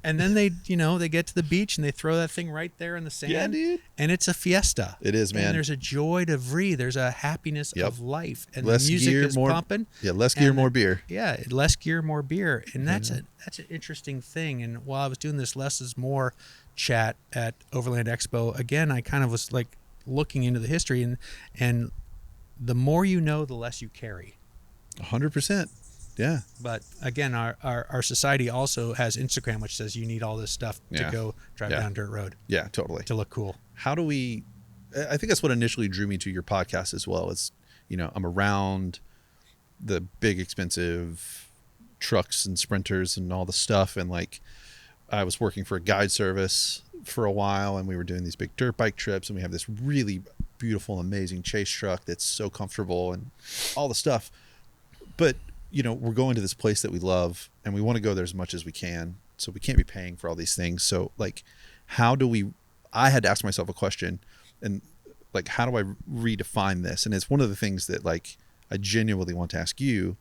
Speaker 2: And then they, you know, they get to the beach and they throw that thing right there in the sand.
Speaker 1: Yeah, dude.
Speaker 2: And it's a fiesta.
Speaker 1: It is, man.
Speaker 2: And there's a joy to breathe. There's a happiness of life. And
Speaker 1: less
Speaker 2: the music
Speaker 1: gear,
Speaker 2: is pumping.
Speaker 1: Yeah, less gear, more beer.
Speaker 2: Yeah, less gear, more beer. And that's an interesting thing. And while I was doing this less is more chat at Overland Expo, again, I kind of was like looking into the history, and the more you know, the less you carry.
Speaker 1: 100%. Yeah.
Speaker 2: But again, our society also has Instagram, which says you need all this stuff to go drive down dirt road.
Speaker 1: Yeah, totally.
Speaker 2: To look cool.
Speaker 1: How do we, I think that's what initially drew me to your podcast as well. Is, you know, I'm around the big expensive trucks and sprinters and all the stuff. And like, I was working for a guide service for a while, and we were doing these big dirt bike trips, and we have this really beautiful, amazing chase truck that's so comfortable and all the stuff. But, you know, we're going to this place that we love, and we want to go there as much as we can. So we can't be paying for all these things. So, like, I had to ask myself a question, and, like, how do I redefine this? And it's one of the things that, like, I genuinely want to ask you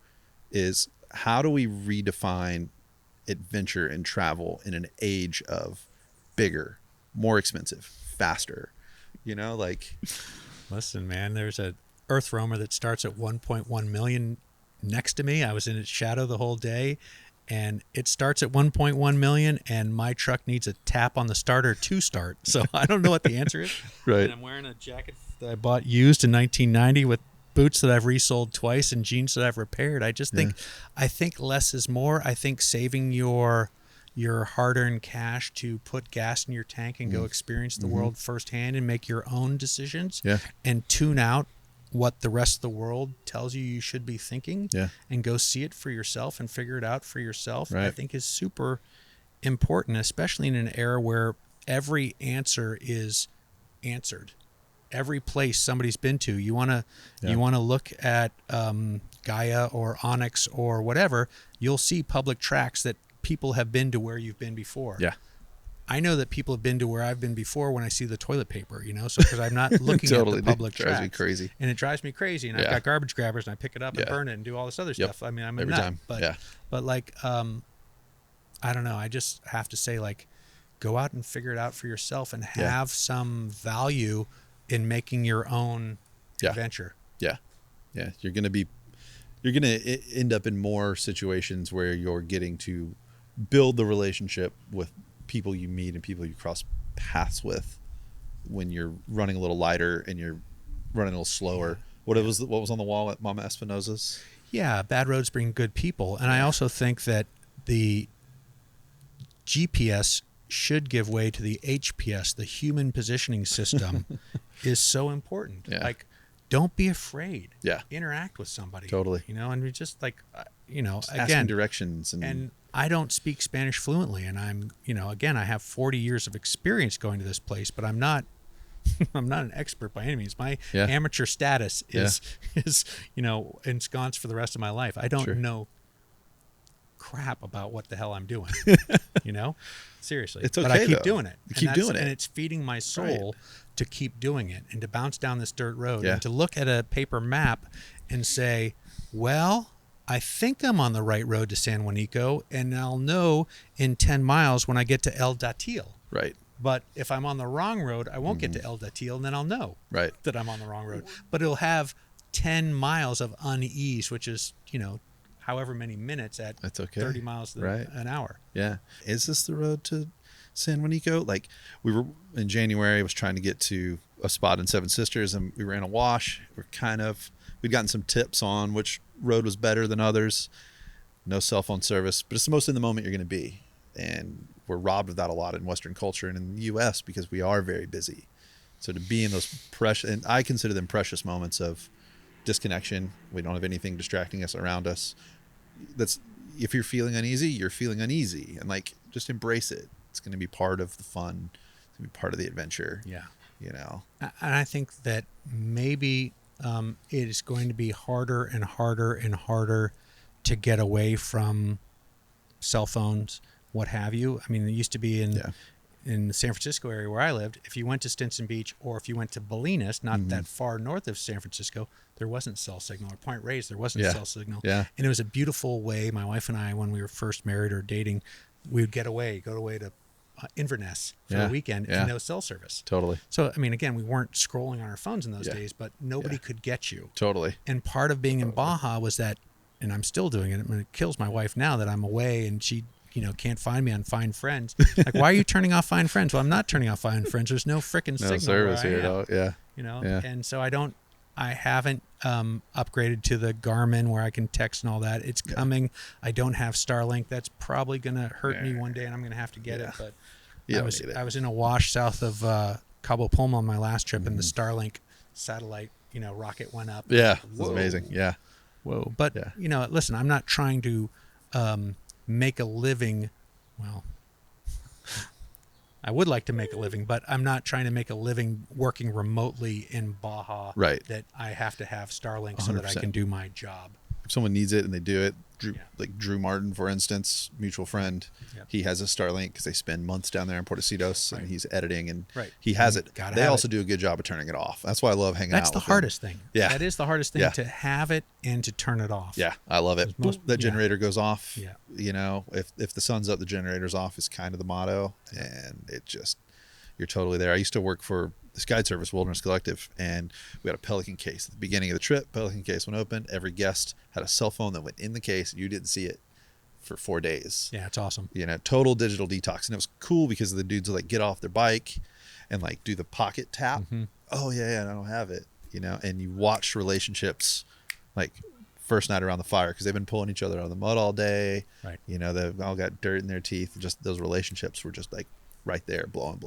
Speaker 1: is, how do we redefine adventure and travel in an age of bigger, more expensive, faster? You know, like...
Speaker 2: Listen, man, there's a Earth roamer that starts at 1.1 million next to me. I was in its shadow the whole day, and it starts at 1.1 million, and my truck needs a tap on the starter to start. So I don't know what the answer is.
Speaker 1: Right.
Speaker 2: And I'm wearing a jacket that I bought used in 1990 with boots that I've resold twice and jeans that I've repaired. I just think, I think less is more. I think saving your hard-earned cash to put gas in your tank and go experience the world firsthand and make your own decisions and tune out what the rest of the world tells you should be thinking and go see it for yourself and figure it out for yourself, I think is super important, especially in an era where every answer is answered. Every place somebody's been to, you want to look at Gaia or Onyx or whatever, you'll see public tracks that people have been to where you've been before. Yeah. I know that people have been to where I've been before when I see the toilet paper, you know, so because I'm not looking at the public tracks.
Speaker 1: Drives me crazy.
Speaker 2: And it drives me crazy. And I've got garbage grabbers and I pick it up and burn it and do all this other stuff. I mean, I'm a
Speaker 1: every
Speaker 2: nut.
Speaker 1: time.
Speaker 2: But like, I don't know. I just have to say, like, go out and figure it out for yourself and have some value in making your own adventure. Yeah. You're going
Speaker 1: to end up in more situations where you're getting to build the relationship with people you meet and people you cross paths with when you're running a little lighter and you're running a little slower. What was on the wall at Mama Espinosa's?
Speaker 2: Yeah, bad roads bring good people. And I also think that the GPS should give way to the HPS, the human positioning system, is so important. Like, don't be afraid. Interact with somebody.
Speaker 1: Totally.
Speaker 2: You know, and we just, like, you know,
Speaker 1: just
Speaker 2: again,
Speaker 1: asking directions.
Speaker 2: And I don't speak Spanish fluently, and I'm, you know, again, I have 40 years of experience going to this place, but I'm not an expert by any means. My amateur status is, you know, ensconced for the rest of my life. I don't know crap about what the hell I'm doing, you know, seriously.
Speaker 1: It's okay,
Speaker 2: but I keep doing it.
Speaker 1: And
Speaker 2: it's feeding my soul to keep doing it and to bounce down this dirt road and to look at a paper map and say, well, I think I'm on the right road to San Juanico, and I'll know in 10 miles when I get to El Datil.
Speaker 1: Right.
Speaker 2: But if I'm on the wrong road, I won't get to El Datil, and then I'll know that I'm on the wrong road. But it'll have 10 miles of unease, which is, you know, however many minutes at 30 miles an hour. Yeah.
Speaker 1: Is this the road to San Juanico? Like, we were in January, I was trying to get to a spot in Seven Sisters, and we were in a wash. We'd gotten some tips on which road was better than others. No cell phone service, but it's the most in the moment you're going to be. And we're robbed of that a lot in Western culture and in the U.S. because we are very busy. So to be in those precious, and I consider them precious moments of disconnection. We don't have anything distracting us around us. If you're feeling uneasy, you're feeling uneasy, and, like, just embrace it. It's going to be part of the fun. It's going to be part of the adventure.
Speaker 2: Yeah.
Speaker 1: You know?
Speaker 2: And I think that maybe it is going to be harder and harder and harder to get away from cell phones, what have you. I mean, it used to be in the San Francisco area where I lived, if you went to Stinson Beach or if you went to Bolinas, not that far north of San Francisco, there wasn't cell signal. Or Point Reyes, there wasn't cell signal. Yeah. And it was a beautiful way. My wife and I, when we were first married or dating, we would go away to Inverness for the weekend and no cell service.
Speaker 1: Totally.
Speaker 2: So, I mean, again, we weren't scrolling on our phones in those days, but nobody could get you.
Speaker 1: Totally.
Speaker 2: And part of being in Baja was that, and I'm still doing it, I mean, it kills my wife now that I'm away and she, you know, can't find me on Find Friends. Like, why are you turning off Find Friends? Well, I'm not turning off Find Friends. There's no freaking signal
Speaker 1: service here.
Speaker 2: You know, and so I haven't upgraded to the Garmin where I can text and all that. It's coming. I don't have Starlink. That's probably going to hurt me one day, and I'm going to have to get it. But I was in a wash south of Cabo Pulmo on my last trip, and the Starlink satellite, you know, rocket went up.
Speaker 1: Yeah, it was amazing. Yeah.
Speaker 2: Whoa. But, you know, listen, I'm not trying to make a living. Well, I would like to make a living, but I'm not trying to make a living working remotely in Baja.
Speaker 1: Right.
Speaker 2: That I have to have Starlink so that I
Speaker 1: 100%.
Speaker 2: can do my job.
Speaker 1: If someone needs it and they do it, like Drew Martin, for instance, mutual friend, he has a Starlink because they spend months down there in Portocitos, and he's editing, and he has it. They also do a good job of turning it off. That's why I love hanging out.
Speaker 2: That's the hardest thing.
Speaker 1: Yeah,
Speaker 2: that is the hardest thing, to have it and to turn it off.
Speaker 1: Yeah, I love it. That generator goes off.
Speaker 2: Yeah,
Speaker 1: you know, if the sun's up, the generator's off is kind of the motto, and it just, you're totally there. I used to work for this guide service, Wilderness Collective, and we had a Pelican case at the beginning of the trip. Pelican case went open. Every guest had a cell phone that went in the case. You didn't see it for 4 days.
Speaker 2: Yeah, it's awesome.
Speaker 1: You know, total digital detox. And it was cool because the dudes would like get off their bike and like do the pocket tap. Oh yeah, I don't have it. You know, and you watch relationships like first night around the fire because they've been pulling each other out of the mud all day.
Speaker 2: Right.
Speaker 1: You know, they've all got dirt in their teeth. Just those relationships were just like right there, blow up.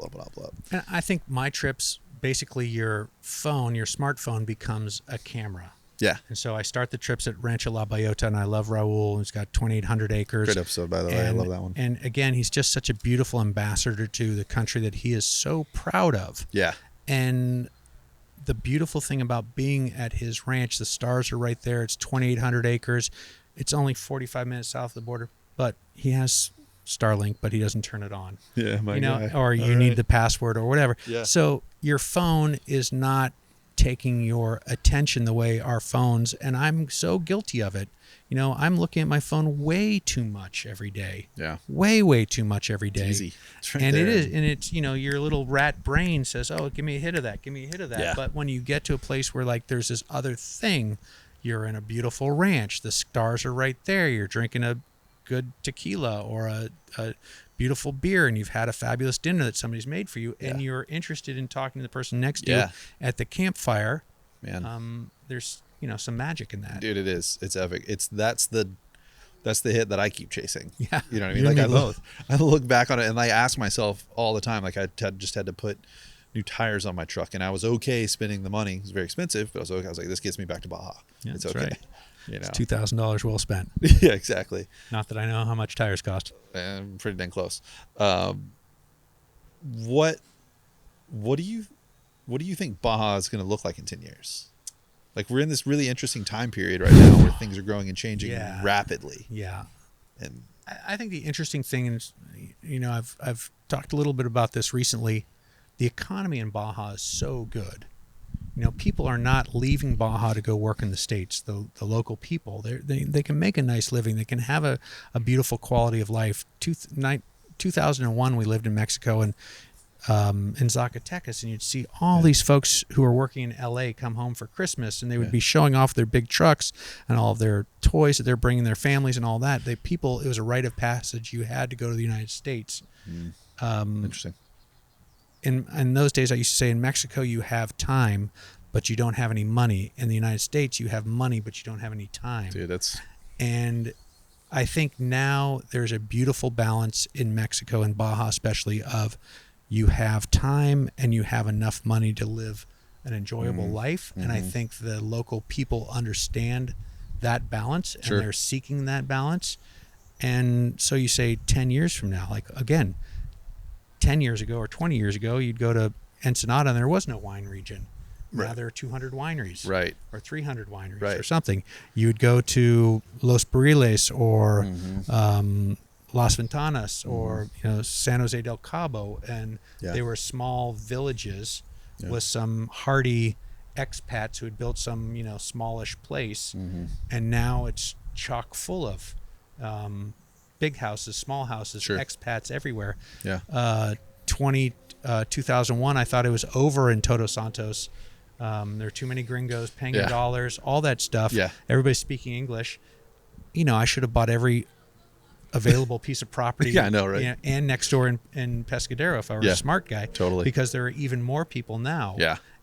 Speaker 2: And I think my trips, basically your phone, your smartphone becomes a camera.
Speaker 1: Yeah.
Speaker 2: And so I start the trips at Rancho La Bayota, and I love Raul. He's got 2,800 acres.
Speaker 1: Great episode, by the way. I love that one.
Speaker 2: And again, he's just such a beautiful ambassador to the country that he is so proud of.
Speaker 1: Yeah.
Speaker 2: And the beautiful thing about being at his ranch, the stars are right there. It's 2,800 acres. It's only 45 minutes south of the border, but he has Starlink, but he doesn't turn it on.
Speaker 1: Yeah, my guy.
Speaker 2: Or you need the password or whatever.
Speaker 1: Yeah.
Speaker 2: So your phone is not taking your attention the way our phones, and I'm so guilty of it. You know, I'm looking at my phone way too much every day.
Speaker 1: Yeah.
Speaker 2: Way too much every day.
Speaker 1: It's easy. It's right
Speaker 2: and
Speaker 1: there.
Speaker 2: it is, and it's, you know, your little rat brain says, "Oh, give me a hit of that. Give me a hit of that."
Speaker 1: Yeah.
Speaker 2: But when you get to a place where like there's this other thing, you're in a beautiful ranch. The stars are right there. You're drinking a good tequila or a beautiful beer, and you've had a fabulous dinner that somebody's made for you, and you're interested in talking to the person next to you at the campfire.
Speaker 1: Man,
Speaker 2: there's, you know, some magic in that.
Speaker 1: Dude, it is. It's epic. That's the hit that I keep chasing.
Speaker 2: Yeah.
Speaker 1: You know what I mean?
Speaker 2: You and
Speaker 1: Like
Speaker 2: me both.
Speaker 1: I look back on it and I ask myself all the time, like I just had to put new tires on my truck, and I was okay spending the money. It was very expensive, but I was okay. I was like, this gets me back to Baja.
Speaker 2: Yeah,
Speaker 1: it's
Speaker 2: that's
Speaker 1: okay.
Speaker 2: right.
Speaker 1: You know,
Speaker 2: It's $2,000 well spent.
Speaker 1: yeah, exactly.
Speaker 2: Not that I know how much tires cost.
Speaker 1: I'm pretty dang close. What do you think Baja is going to look like in 10 years? Like, we're in this really interesting time period right now where things are growing and changing rapidly.
Speaker 2: Yeah.
Speaker 1: And
Speaker 2: I think the interesting thing is, you know, I've talked a little bit about this recently. The economy in Baja is so good. You know, people are not leaving Baja to go work in the States. The local people, they can make a nice living. They can have a beautiful quality of life. 2001, we lived in Mexico and in Zacatecas, and you'd see all these folks who are working in LA come home for Christmas, and they would be showing off their big trucks and all of their toys that they're bringing their families and all that. It was a rite of passage. You had to go to the United States.
Speaker 1: interesting.
Speaker 2: In those days, I used to say in Mexico you have time, but you don't have any money. In the United States, you have money, but you don't have any time.
Speaker 1: Dude,
Speaker 2: And I think now there's a beautiful balance in Mexico and Baja especially of you have time and you have enough money to live an enjoyable life. And I think the local people understand that balance and they're seeking that balance. And so you say 10 years from now, like again, 10 years ago or 20 years ago, you'd go to Ensenada and there was no wine region. Now there are 200 wineries, or 300 wineries, or something. You would go to Los Barriles or Las Ventanas or San Jose del Cabo, and they were small villages with some hardy expats who had built some smallish place, and now it's chock full of big houses, small houses, expats everywhere. 2001, I thought it was over in Todos Santos. There are too many gringos paying dollars, all that stuff. Everybody's speaking English. I should have bought every available piece of property.
Speaker 1: I know, right?
Speaker 2: And next door in Pescadero if I were a smart guy.
Speaker 1: Totally.
Speaker 2: Because there are even more people now.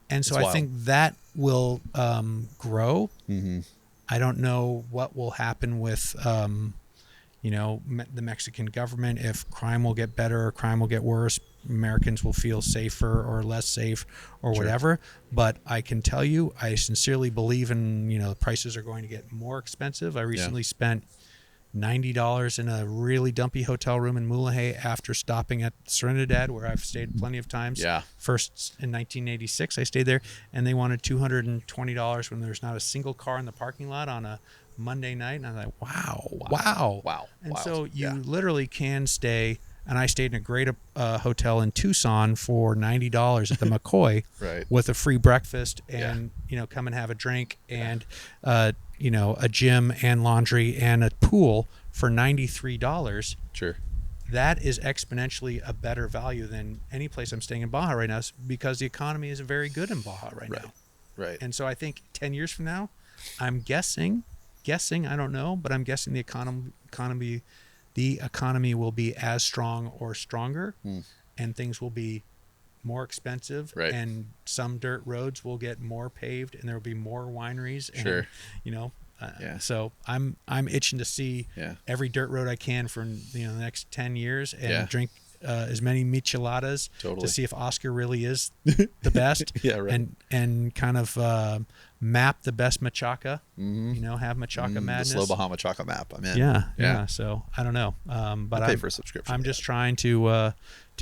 Speaker 2: And so
Speaker 1: it's
Speaker 2: I think that will grow. I don't know what will happen with the Mexican government, if crime will get better or crime will get worse, Americans will feel safer or less safe or whatever. But I can tell you, I sincerely believe in, the prices are going to get more expensive. I recently spent $90 in a really dumpy hotel room in Mulegé after stopping at Serenidad, where I've stayed plenty of times.
Speaker 1: Yeah.
Speaker 2: First in 1986, I stayed there, and they wanted $220 when there's not a single car in the parking lot on a Monday night. And I was like, wow. And so you literally can stay. And I stayed in a great hotel in Tucson for $90 at the McCoy with a free breakfast and, come and have a drink and, a gym and laundry and a pool for $93.
Speaker 1: Sure.
Speaker 2: That is exponentially a better value than any place I'm staying in Baja right now, because the economy is very good in Baja right now.
Speaker 1: Right.
Speaker 2: And so I think 10 years from now, I'm guessing, I don't know, but I'm guessing the economy will be as strong or stronger, and things will be more expensive, and some dirt roads will get more paved, and there will be more wineries. And, so I'm itching to see every dirt road I can for the next 10 years and drink as many micheladas to see if Oscar really is the best. And kind of map the best machaca, have machaca madness.
Speaker 1: The Slow Baja machaca map. I'm in.
Speaker 2: Yeah. So I don't know. But
Speaker 1: I'll pay for a subscription.
Speaker 2: I'm just trying to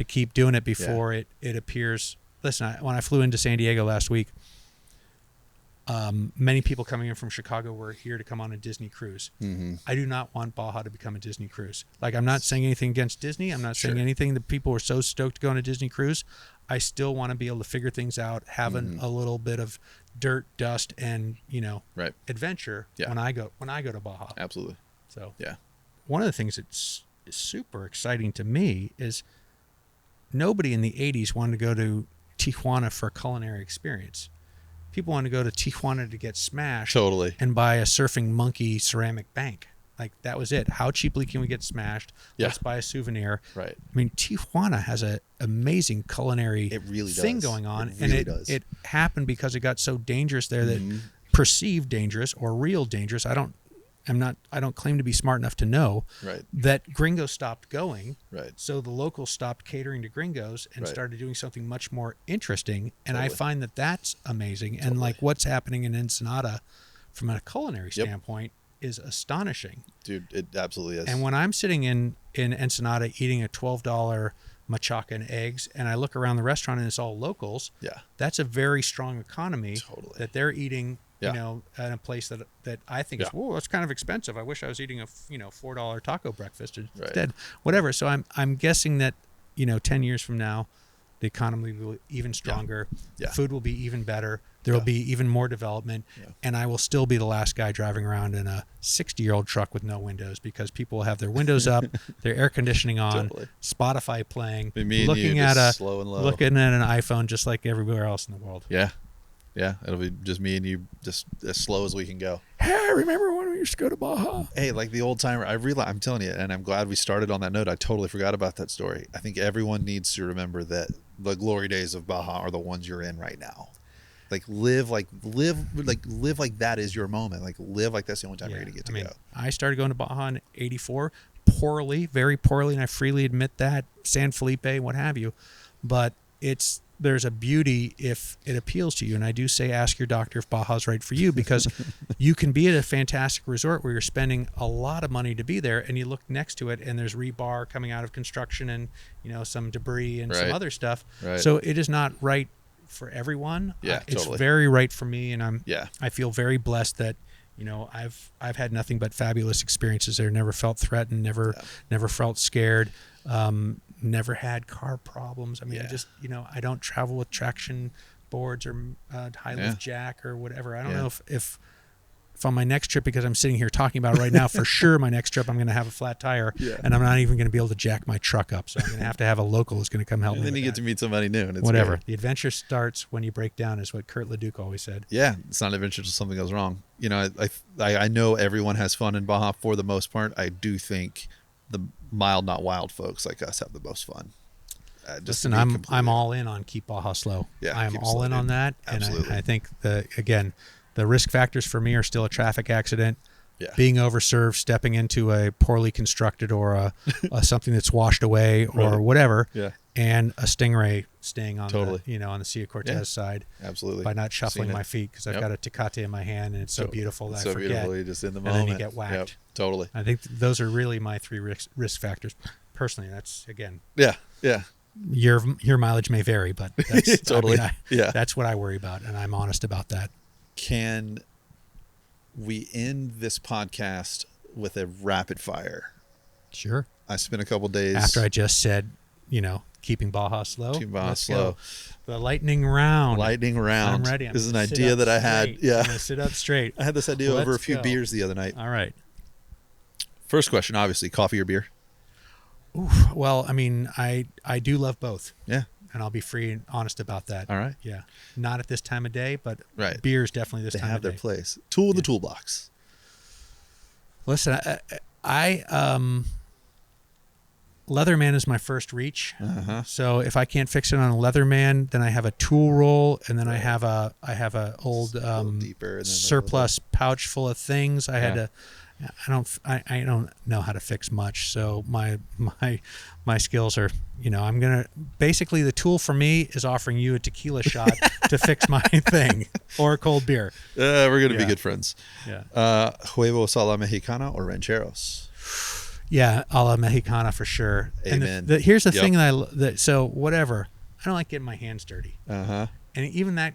Speaker 2: keep doing it before it appears. Listen, when I flew into San Diego last week, many people coming in from Chicago were here to come on a Disney cruise. I do not want Baja to become a Disney cruise. Like, I'm not saying anything against Disney. I'm not saying anything that people are so stoked to go on a Disney cruise. I still want to be able to figure things out, having a little bit of dirt, dust, and adventure when I go to Baja.
Speaker 1: Absolutely.
Speaker 2: So one of the things that's super exciting to me is nobody in the 80s wanted to go to Tijuana for a culinary experience. People want to go to Tijuana to get smashed and buy a surfing monkey ceramic bank. Like, that was it. How cheaply can we get smashed? Let's buy a souvenir. Right. I mean, Tijuana has an amazing culinary thing going on. It happened because it got so dangerous there that perceived dangerous or real dangerous. I don't claim to be smart enough to know that gringos stopped going. So the locals stopped catering to gringos and started doing something much more interesting. And I find that that's amazing. And like what's happening in Ensenada from a culinary standpoint is astonishing.
Speaker 1: Dude, it absolutely is.
Speaker 2: And when I'm sitting in Ensenada eating a $12 machaca and eggs, and I look around the restaurant and it's all locals, that's a very strong economy that they're eating. At a place that I think is, whoa, that's kind of expensive. I wish I was eating a $4 taco breakfast instead. Whatever. So I'm guessing that 10 years from now, the economy will be even stronger. Food will be even better. There will be even more development, and I will still be the last guy driving around in a 60-year-old truck with no windows, because people will have their windows up, their air conditioning on, Spotify playing, looking at an iPhone just like everywhere else in the world.
Speaker 1: Yeah, it'll be just me and you, just as slow as we can go.
Speaker 2: Hey, remember when we used to go to Baja?
Speaker 1: Hey, like the old timer. I'm telling you, and I'm glad we started on that note. I totally forgot about that story. I think everyone needs to remember that the glory days of Baja are the ones you're in right now. Like live like that is your moment. Like live like that's the only time you're gonna get to go.
Speaker 2: I started going to Baja in '84, very poorly, and I freely admit that. San Felipe, what have you, but there's a beauty if it appeals to you. And I do say, ask your doctor if Baja's right for you, because you can be at a fantastic resort where you're spending a lot of money to be there, and you look next to it and there's rebar coming out of construction and, some debris and some other stuff. So it is not right for everyone. It's very right for me. And I feel very blessed that, I've had nothing but fabulous experiences there. Never felt threatened, never felt scared. Never had car problems. I mean, I don't travel with traction boards or high lift jack or whatever. I don't know if on my next trip, because I'm sitting here talking about it right now, for sure my next trip I'm going to have a flat tire, and I'm not even going to be able to jack my truck up. So I'm going to have a local who's going to come help me.
Speaker 1: And then you get to meet somebody new, and it's
Speaker 2: whatever.
Speaker 1: Great.
Speaker 2: The adventure starts when you break down, is what Kurt Leduc always said.
Speaker 1: Yeah, it's not an adventure till something goes wrong. I know everyone has fun in Baja for the most part. I do think the mild, not wild folks like us have the most fun.
Speaker 2: Listen, I'm all in on keep Baja slow.
Speaker 1: Yeah,
Speaker 2: I am all in on that.
Speaker 1: Absolutely.
Speaker 2: And I think the risk factors for me are still a traffic accident, being overserved, stepping into a poorly constructed or a something that's washed away or whatever. and a stingray staying on
Speaker 1: Totally.
Speaker 2: the, on the Sea Cortez side.
Speaker 1: Absolutely.
Speaker 2: By not shuffling my feet, because I've got a Tecate in my hand and it's so beautiful that I forget.
Speaker 1: Beautiful, you're just in the
Speaker 2: and
Speaker 1: moment.
Speaker 2: then you get whacked.
Speaker 1: Yep, totally.
Speaker 2: I think those are really my 3 risk factors. Personally, that's, again,
Speaker 1: Yeah.
Speaker 2: your mileage may vary, but that's,
Speaker 1: Totally.
Speaker 2: That's what I worry about, and I'm honest about that.
Speaker 1: Can we end this podcast with a rapid fire?
Speaker 2: Sure.
Speaker 1: I spent a couple days
Speaker 2: after I just said, keeping Baja slow.
Speaker 1: Keeping Baja slow.
Speaker 2: Go. The lightning round.
Speaker 1: I'm
Speaker 2: ready.
Speaker 1: This is an idea that I had. Yeah.
Speaker 2: I'm going to sit up straight.
Speaker 1: I had this idea over a few beers the other night.
Speaker 2: All right.
Speaker 1: First question, obviously, coffee or beer?
Speaker 2: Ooh, well, I mean, I do love both.
Speaker 1: Yeah.
Speaker 2: And I'll be free and honest about that.
Speaker 1: All right.
Speaker 2: Yeah. Not at this time of day, but
Speaker 1: right.
Speaker 2: Beer is definitely this time of day.
Speaker 1: They have their place. Tool of the toolbox.
Speaker 2: Listen, I Leatherman is my first reach. So if I can't fix it on a Leatherman, then I have a tool roll, and then I have a old surplus pouch full of things. I don't know how to fix much, so my skills are, I'm gonna basically, the tool for me is offering you a tequila shot to fix my thing, or a cold beer.
Speaker 1: We're gonna be good friends.
Speaker 2: Yeah.
Speaker 1: Huevos a la Mexicana or rancheros?
Speaker 2: Yeah, a la Mexicana for sure.
Speaker 1: Amen.
Speaker 2: And here's the thing so whatever, I don't like getting my hands dirty.
Speaker 1: And
Speaker 2: even that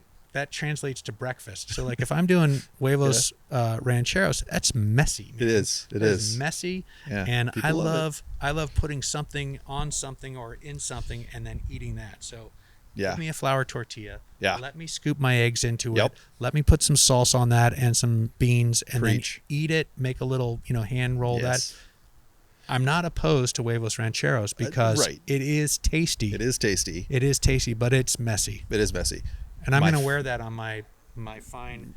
Speaker 2: translates to breakfast. So like if I'm doing huevos rancheros, that's messy. Man.
Speaker 1: It is
Speaker 2: messy.
Speaker 1: Yeah.
Speaker 2: And
Speaker 1: People
Speaker 2: I love putting something on something or in something and then eating that. So
Speaker 1: yeah.
Speaker 2: Give me a flour tortilla.
Speaker 1: Yeah.
Speaker 2: Let me scoop my eggs into it. Let me put some salsa on that and some beans and then eat it. Make a little, hand roll that. I'm not opposed to huevos rancheros because it is tasty.
Speaker 1: It is tasty.
Speaker 2: It is tasty, but it's messy.
Speaker 1: It is messy.
Speaker 2: And I'm going to wear that on my fine,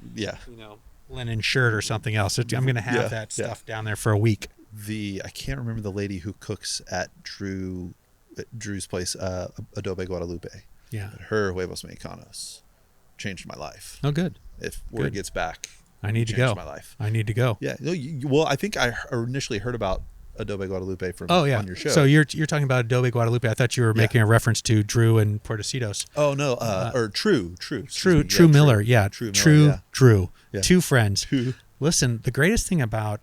Speaker 2: linen shirt or something else. I'm going to have that stuff down there for a week.
Speaker 1: I can't remember the lady who cooks at Drew's place, Adobe Guadalupe.
Speaker 2: Yeah.
Speaker 1: But her huevos mexicanos changed my life.
Speaker 2: Oh, good.
Speaker 1: If word gets back,
Speaker 2: I need to go.
Speaker 1: My life.
Speaker 2: I need to go.
Speaker 1: Yeah. No, well, I think I initially heard about Adobe Guadalupe from on your show.
Speaker 2: So you're talking about Adobe Guadalupe. I thought you were making a reference to Drew and Puertecitos.
Speaker 1: Oh no, or True
Speaker 2: Miller. Yeah, True Drew.
Speaker 1: Yeah.
Speaker 2: 2 friends. Listen, the greatest thing about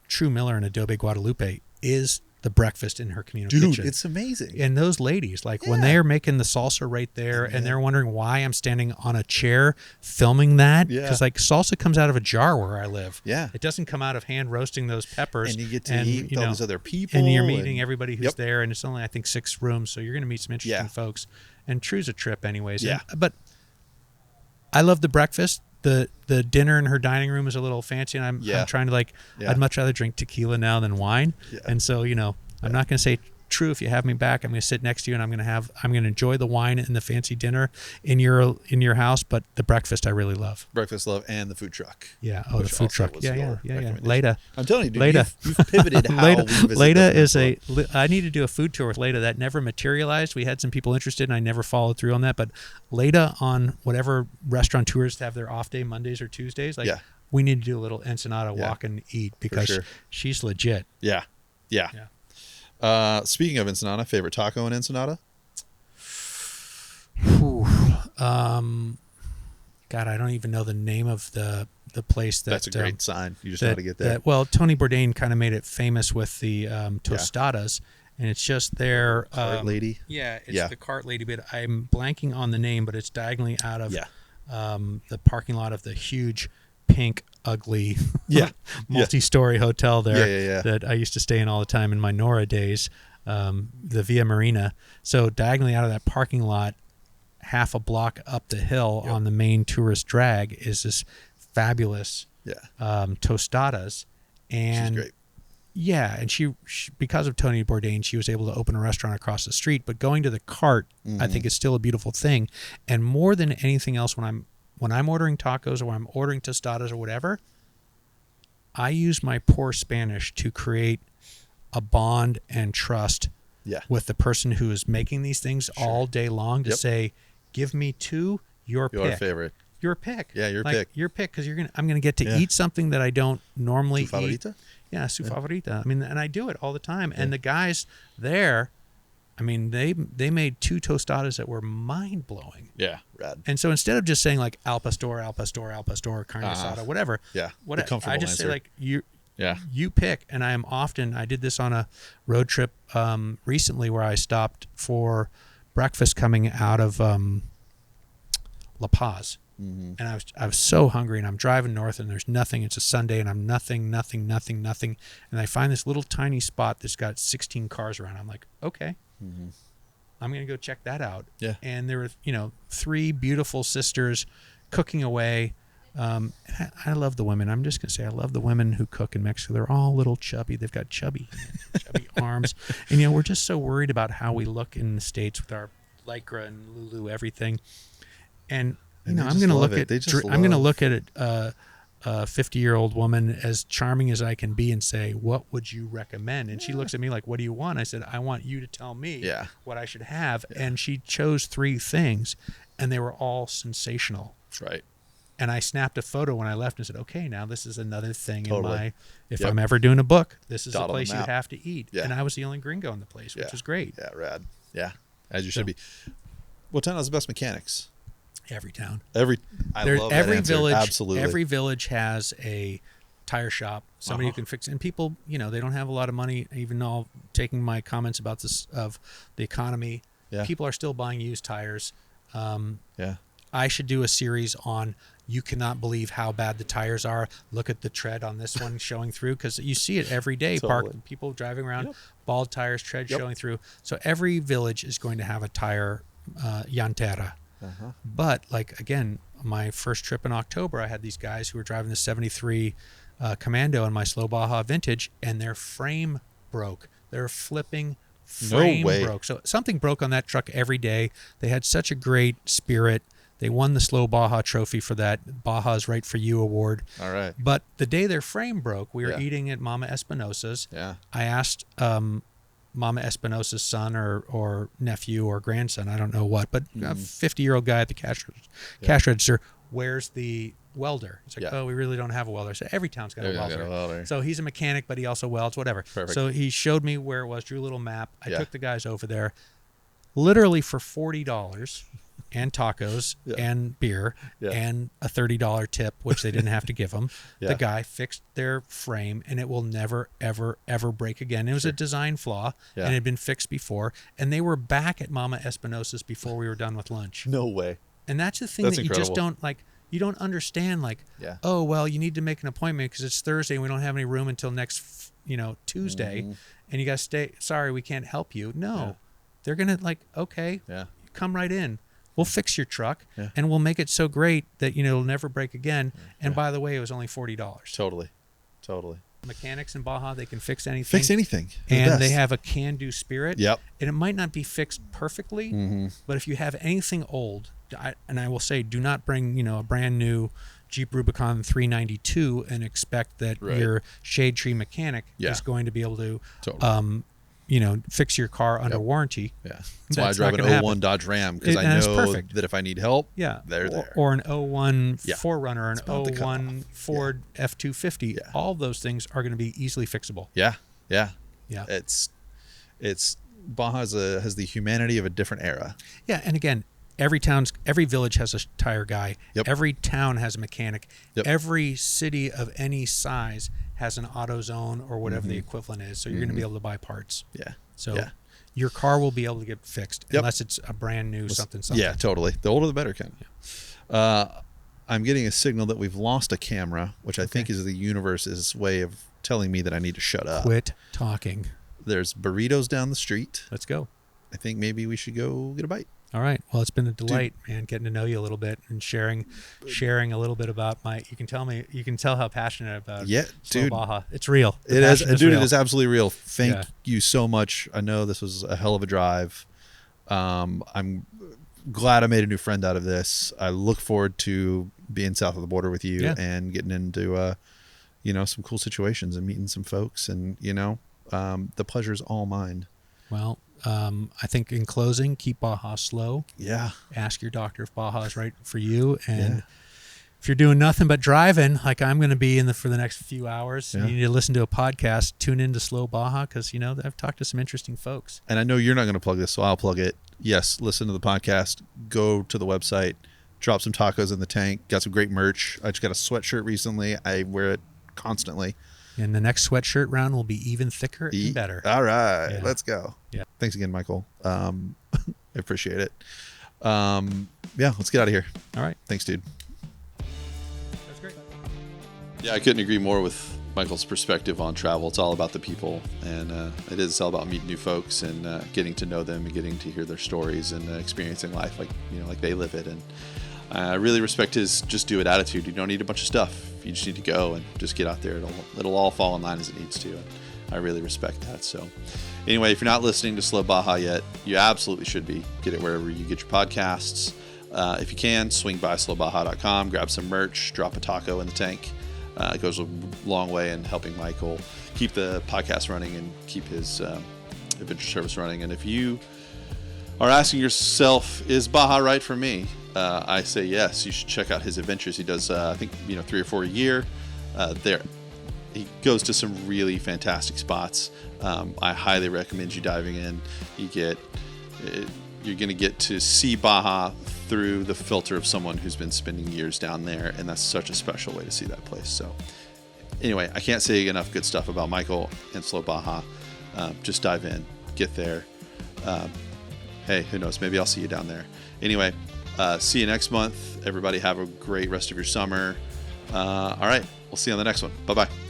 Speaker 2: True Miller and Adobe Guadalupe is the breakfast in her community kitchen.
Speaker 1: It's amazing.
Speaker 2: And those ladies, when they are making the salsa right there, and they're wondering why I'm standing on a chair filming that, because salsa comes out of a jar where I live.
Speaker 1: Yeah,
Speaker 2: it doesn't come out of hand roasting those peppers.
Speaker 1: And you get to eat with all these other people,
Speaker 2: and you're meeting everybody who's there, and it's only I think 6 rooms, so you're going to meet some interesting folks. And True's a trip, anyways.
Speaker 1: Yeah,
Speaker 2: but I love the breakfast. The dinner in her dining room is a little fancy, and I'm trying to I'd much rather drink tequila now than wine. Yeah. And so I'm not going to say, True, if you have me back, I'm going to sit next to you and I'm going to enjoy the wine and the fancy dinner in your house, but the breakfast I really love.
Speaker 1: Breakfast love and the food truck.
Speaker 2: Yeah. Oh, the food truck. Yeah. Leda.
Speaker 1: I'm telling you, dude, you've pivoted how we visit
Speaker 2: Leda is I need to do a food tour with Leda. That never materialized. We had some people interested and I never followed through on that, but Leda on whatever restaurateurs have their off day, Mondays or Tuesdays, we need to do a little Ensenada walk and eat because she's legit.
Speaker 1: Yeah. Speaking of Ensenada, favorite taco in Ensenada?
Speaker 2: God, I don't even know the name of the place.
Speaker 1: That's a great sign. You just know how to get there.
Speaker 2: Well, Tony Bourdain kind of made it famous with the tostadas, and it's just their
Speaker 1: cart lady.
Speaker 2: Yeah, it's the cart lady. But I'm blanking on the name, but it's diagonally out of the parking lot of the huge, pink, ugly, multi-story hotel there that I used to stay in all the time in my Nora days, the Via Marina. So diagonally out of that parking lot, half a block up the hill on the main tourist drag is this fabulous tostadas. And
Speaker 1: she's great.
Speaker 2: Yeah, and she because of Tony Bourdain, she was able to open a restaurant across the street. But going to the cart, I think, is still a beautiful thing. And more than anything else, when I'm ordering tacos or when I'm ordering tostadas or whatever, I use my poor Spanish to create a bond and trust with the person who is making these things all day long to say, give me 2, your pick.
Speaker 1: Your favorite.
Speaker 2: Your pick.
Speaker 1: Yeah, your pick.
Speaker 2: Your pick, because I'm going to get to eat something that I don't normally eat.
Speaker 1: Favorita?
Speaker 2: Yeah, su favorita. I mean, and I do it all the time. And the guys there, I mean, they made 2 tostadas that were mind blowing.
Speaker 1: Yeah, rad.
Speaker 2: And so instead of just saying like al pastor, carne asada, whatever.
Speaker 1: Yeah,
Speaker 2: what
Speaker 1: the comfortable
Speaker 2: I just
Speaker 1: answer.
Speaker 2: say like you
Speaker 1: Yeah.
Speaker 2: you pick. And I did this on a road trip recently where I stopped for breakfast coming out of La Paz.
Speaker 1: Mm-hmm.
Speaker 2: And I was so hungry, and I'm driving north, and there's nothing. It's a Sunday, and I'm nothing. And I find this little tiny spot that's got 16 cars around. I'm like, okay, I'm going to go check that out.
Speaker 1: Yeah.
Speaker 2: And there were, 3 beautiful sisters cooking away. I love the women. I'm just going to say I love the women who cook in Mexico. They're all little chubby. They've got chubby arms. And, we're just so worried about how we look in the States with our Lycra and Lulu everything. And I'm going to look at I'm going to look at a 50-year-old woman as charming as I can be and say, "What would you recommend?" And she looks at me like, "What do you want?" I said, "I want you to tell me what I should have." Yeah. And she chose 3 things, and they were all sensational.
Speaker 1: That's right.
Speaker 2: And I snapped a photo when I left and said, "Okay, now this is another thing in my. If
Speaker 1: Yep.
Speaker 2: I'm ever doing a book, this is
Speaker 1: Dot
Speaker 2: a
Speaker 1: on the
Speaker 2: place you
Speaker 1: map.
Speaker 2: have to eat."
Speaker 1: Yeah.
Speaker 2: And I was the only gringo in the place, which was great.
Speaker 1: Yeah, rad. Yeah, as you should be. What town has the best mechanics?
Speaker 2: Every town.
Speaker 1: I love that
Speaker 2: every
Speaker 1: answer.
Speaker 2: village.
Speaker 1: Absolutely.
Speaker 2: Every village has a tire shop, somebody who can fix it. And people, they don't have a lot of money. Even though taking my comments about this of the economy, people are still buying used tires. I should do a series on. You cannot believe how bad the tires are. Look at the tread on this one showing through, because you see it every day.
Speaker 1: Totally.
Speaker 2: People driving around, bald tires, tread showing through. So every village is going to have a tire llantera. But again, my first trip in October, I had these guys who were driving the 73 Commando in my Slow Baja vintage, and their frame broke. Their flipping frame broke. So something broke on that truck every day. They had such a great spirit. They won the Slow Baja trophy for that Baja's Right For You award.
Speaker 1: All right.
Speaker 2: But the day their frame broke, we were eating at Mama Espinosa's.
Speaker 1: Yeah.
Speaker 2: I asked Mama Espinosa's son or nephew or grandson, I don't know what, but a 50-year-old guy at the cash register, where's the welder? He's like, we really don't have a welder. So every town's got a welder. So he's a mechanic, but he also welds, whatever.
Speaker 1: Perfect.
Speaker 2: So he showed me where it was, drew a little map. I took the guys over there, literally for $40 and tacos and beer and a $30 tip, which they didn't have to give them. The guy fixed their frame, and it will never, ever, ever break again. It was a design flaw, and it had been fixed before. And they were back at Mama Espinosa's before we were done with lunch.
Speaker 1: No way.
Speaker 2: And that's the thing that you just don't you don't understand. Oh, well, you need to make an appointment because it's Thursday and we don't have any room until next, Tuesday, and you got to stay. Sorry, we can't help you. No, they're gonna okay, come right in. We'll fix your truck, and we'll make it so great that it'll never break again. And by the way, it was only $40.
Speaker 1: Totally.
Speaker 2: Mechanics in Baja, they can fix anything.
Speaker 1: And
Speaker 2: they have a can-do spirit.
Speaker 1: Yep.
Speaker 2: And it might not be fixed perfectly, but if you have anything old, I will say, do not bring a brand new Jeep Rubicon 392 and expect that your shade tree mechanic is going to be able to fix your car under warranty.
Speaker 1: Yeah. That's why I drive an 01 Dodge Ram, because I know that if I need help, they're there.
Speaker 2: Or an 01 Forerunner, an 01 Ford F-250. All those things are going to be easily fixable.
Speaker 1: Yeah.
Speaker 2: It's
Speaker 1: Baja has the humanity of a different era.
Speaker 2: Yeah, and again, every village has a tire guy. Every town has a mechanic. Every city of any size has an AutoZone or whatever the equivalent is. So you're going to be able to buy parts. So your car will be able to get fixed unless it's a brand new something.
Speaker 1: Yeah, totally. The older the better, Ken. I'm getting a signal that we've lost a camera, which I think is the universe's way of telling me that I need to shut up.
Speaker 2: Quit talking.
Speaker 1: There's burritos down the street.
Speaker 2: Let's go.
Speaker 1: I think maybe we should go get a bite.
Speaker 2: All right. Well, it's been a delight, man, getting to know you a little bit and sharing a little bit about you can tell how passionate about Slow Baja. It's real.
Speaker 1: It is, dude. It is absolutely real. Thank you so much. I know this was a hell of a drive. I'm glad I made a new friend out of this. I look forward to being south of the border with you and getting into, some cool situations and meeting some folks, and the pleasure is all mine.
Speaker 2: Well, I think in closing, keep Baja slow.
Speaker 1: Yeah.
Speaker 2: Ask your doctor if Baja is right for you. And if you're doing nothing but driving, like I'm going to be for the next few hours, you need to listen to a podcast, tune into Slow Baja, because, I've talked to some interesting folks.
Speaker 1: And I know you're not going to plug this, so I'll plug it. Yes, listen to the podcast. Go to the website. Drop some tacos in the tank. Got some great merch. I just got a sweatshirt recently. I wear it constantly. And
Speaker 2: the next sweatshirt round will be even thicker and better.
Speaker 1: All right. Let's go.
Speaker 2: Yeah.
Speaker 1: Thanks again, Michael. I appreciate it. Let's get out of here.
Speaker 2: All right.
Speaker 1: Thanks, dude.
Speaker 2: That's great.
Speaker 1: Yeah, I couldn't agree more with Michael's perspective on travel. It's all about the people, and it's all about meeting new folks and getting to know them and getting to hear their stories and experiencing life like they live it. And I really respect his just do it attitude. You don't need a bunch of stuff. You just need to go and just get out there. It'll all fall in line as it needs to. And I really respect that. So anyway, if you're not listening to Slow Baja yet, you absolutely should be. Get it wherever you get your podcasts. If you can, swing by slowbaja.com, grab some merch, drop a taco in the tank. It goes a long way in helping Michael keep the podcast running and keep his adventure service running. And if you are asking yourself, is Baja right for me? I say yes. You should check out his adventures. He does, I think, 3 or 4 a year. He goes to some really fantastic spots. I highly recommend you diving in. You're going to get to see Baja through the filter of someone who's been spending years down there, and that's such a special way to see that place. So anyway, I can't say enough good stuff about Michael and Slow Baja. Just dive in, get there. Hey, who knows? Maybe I'll see you down there. Anyway, see you next month. Everybody have a great rest of your summer. All right, we'll see you on the next one. Bye-bye.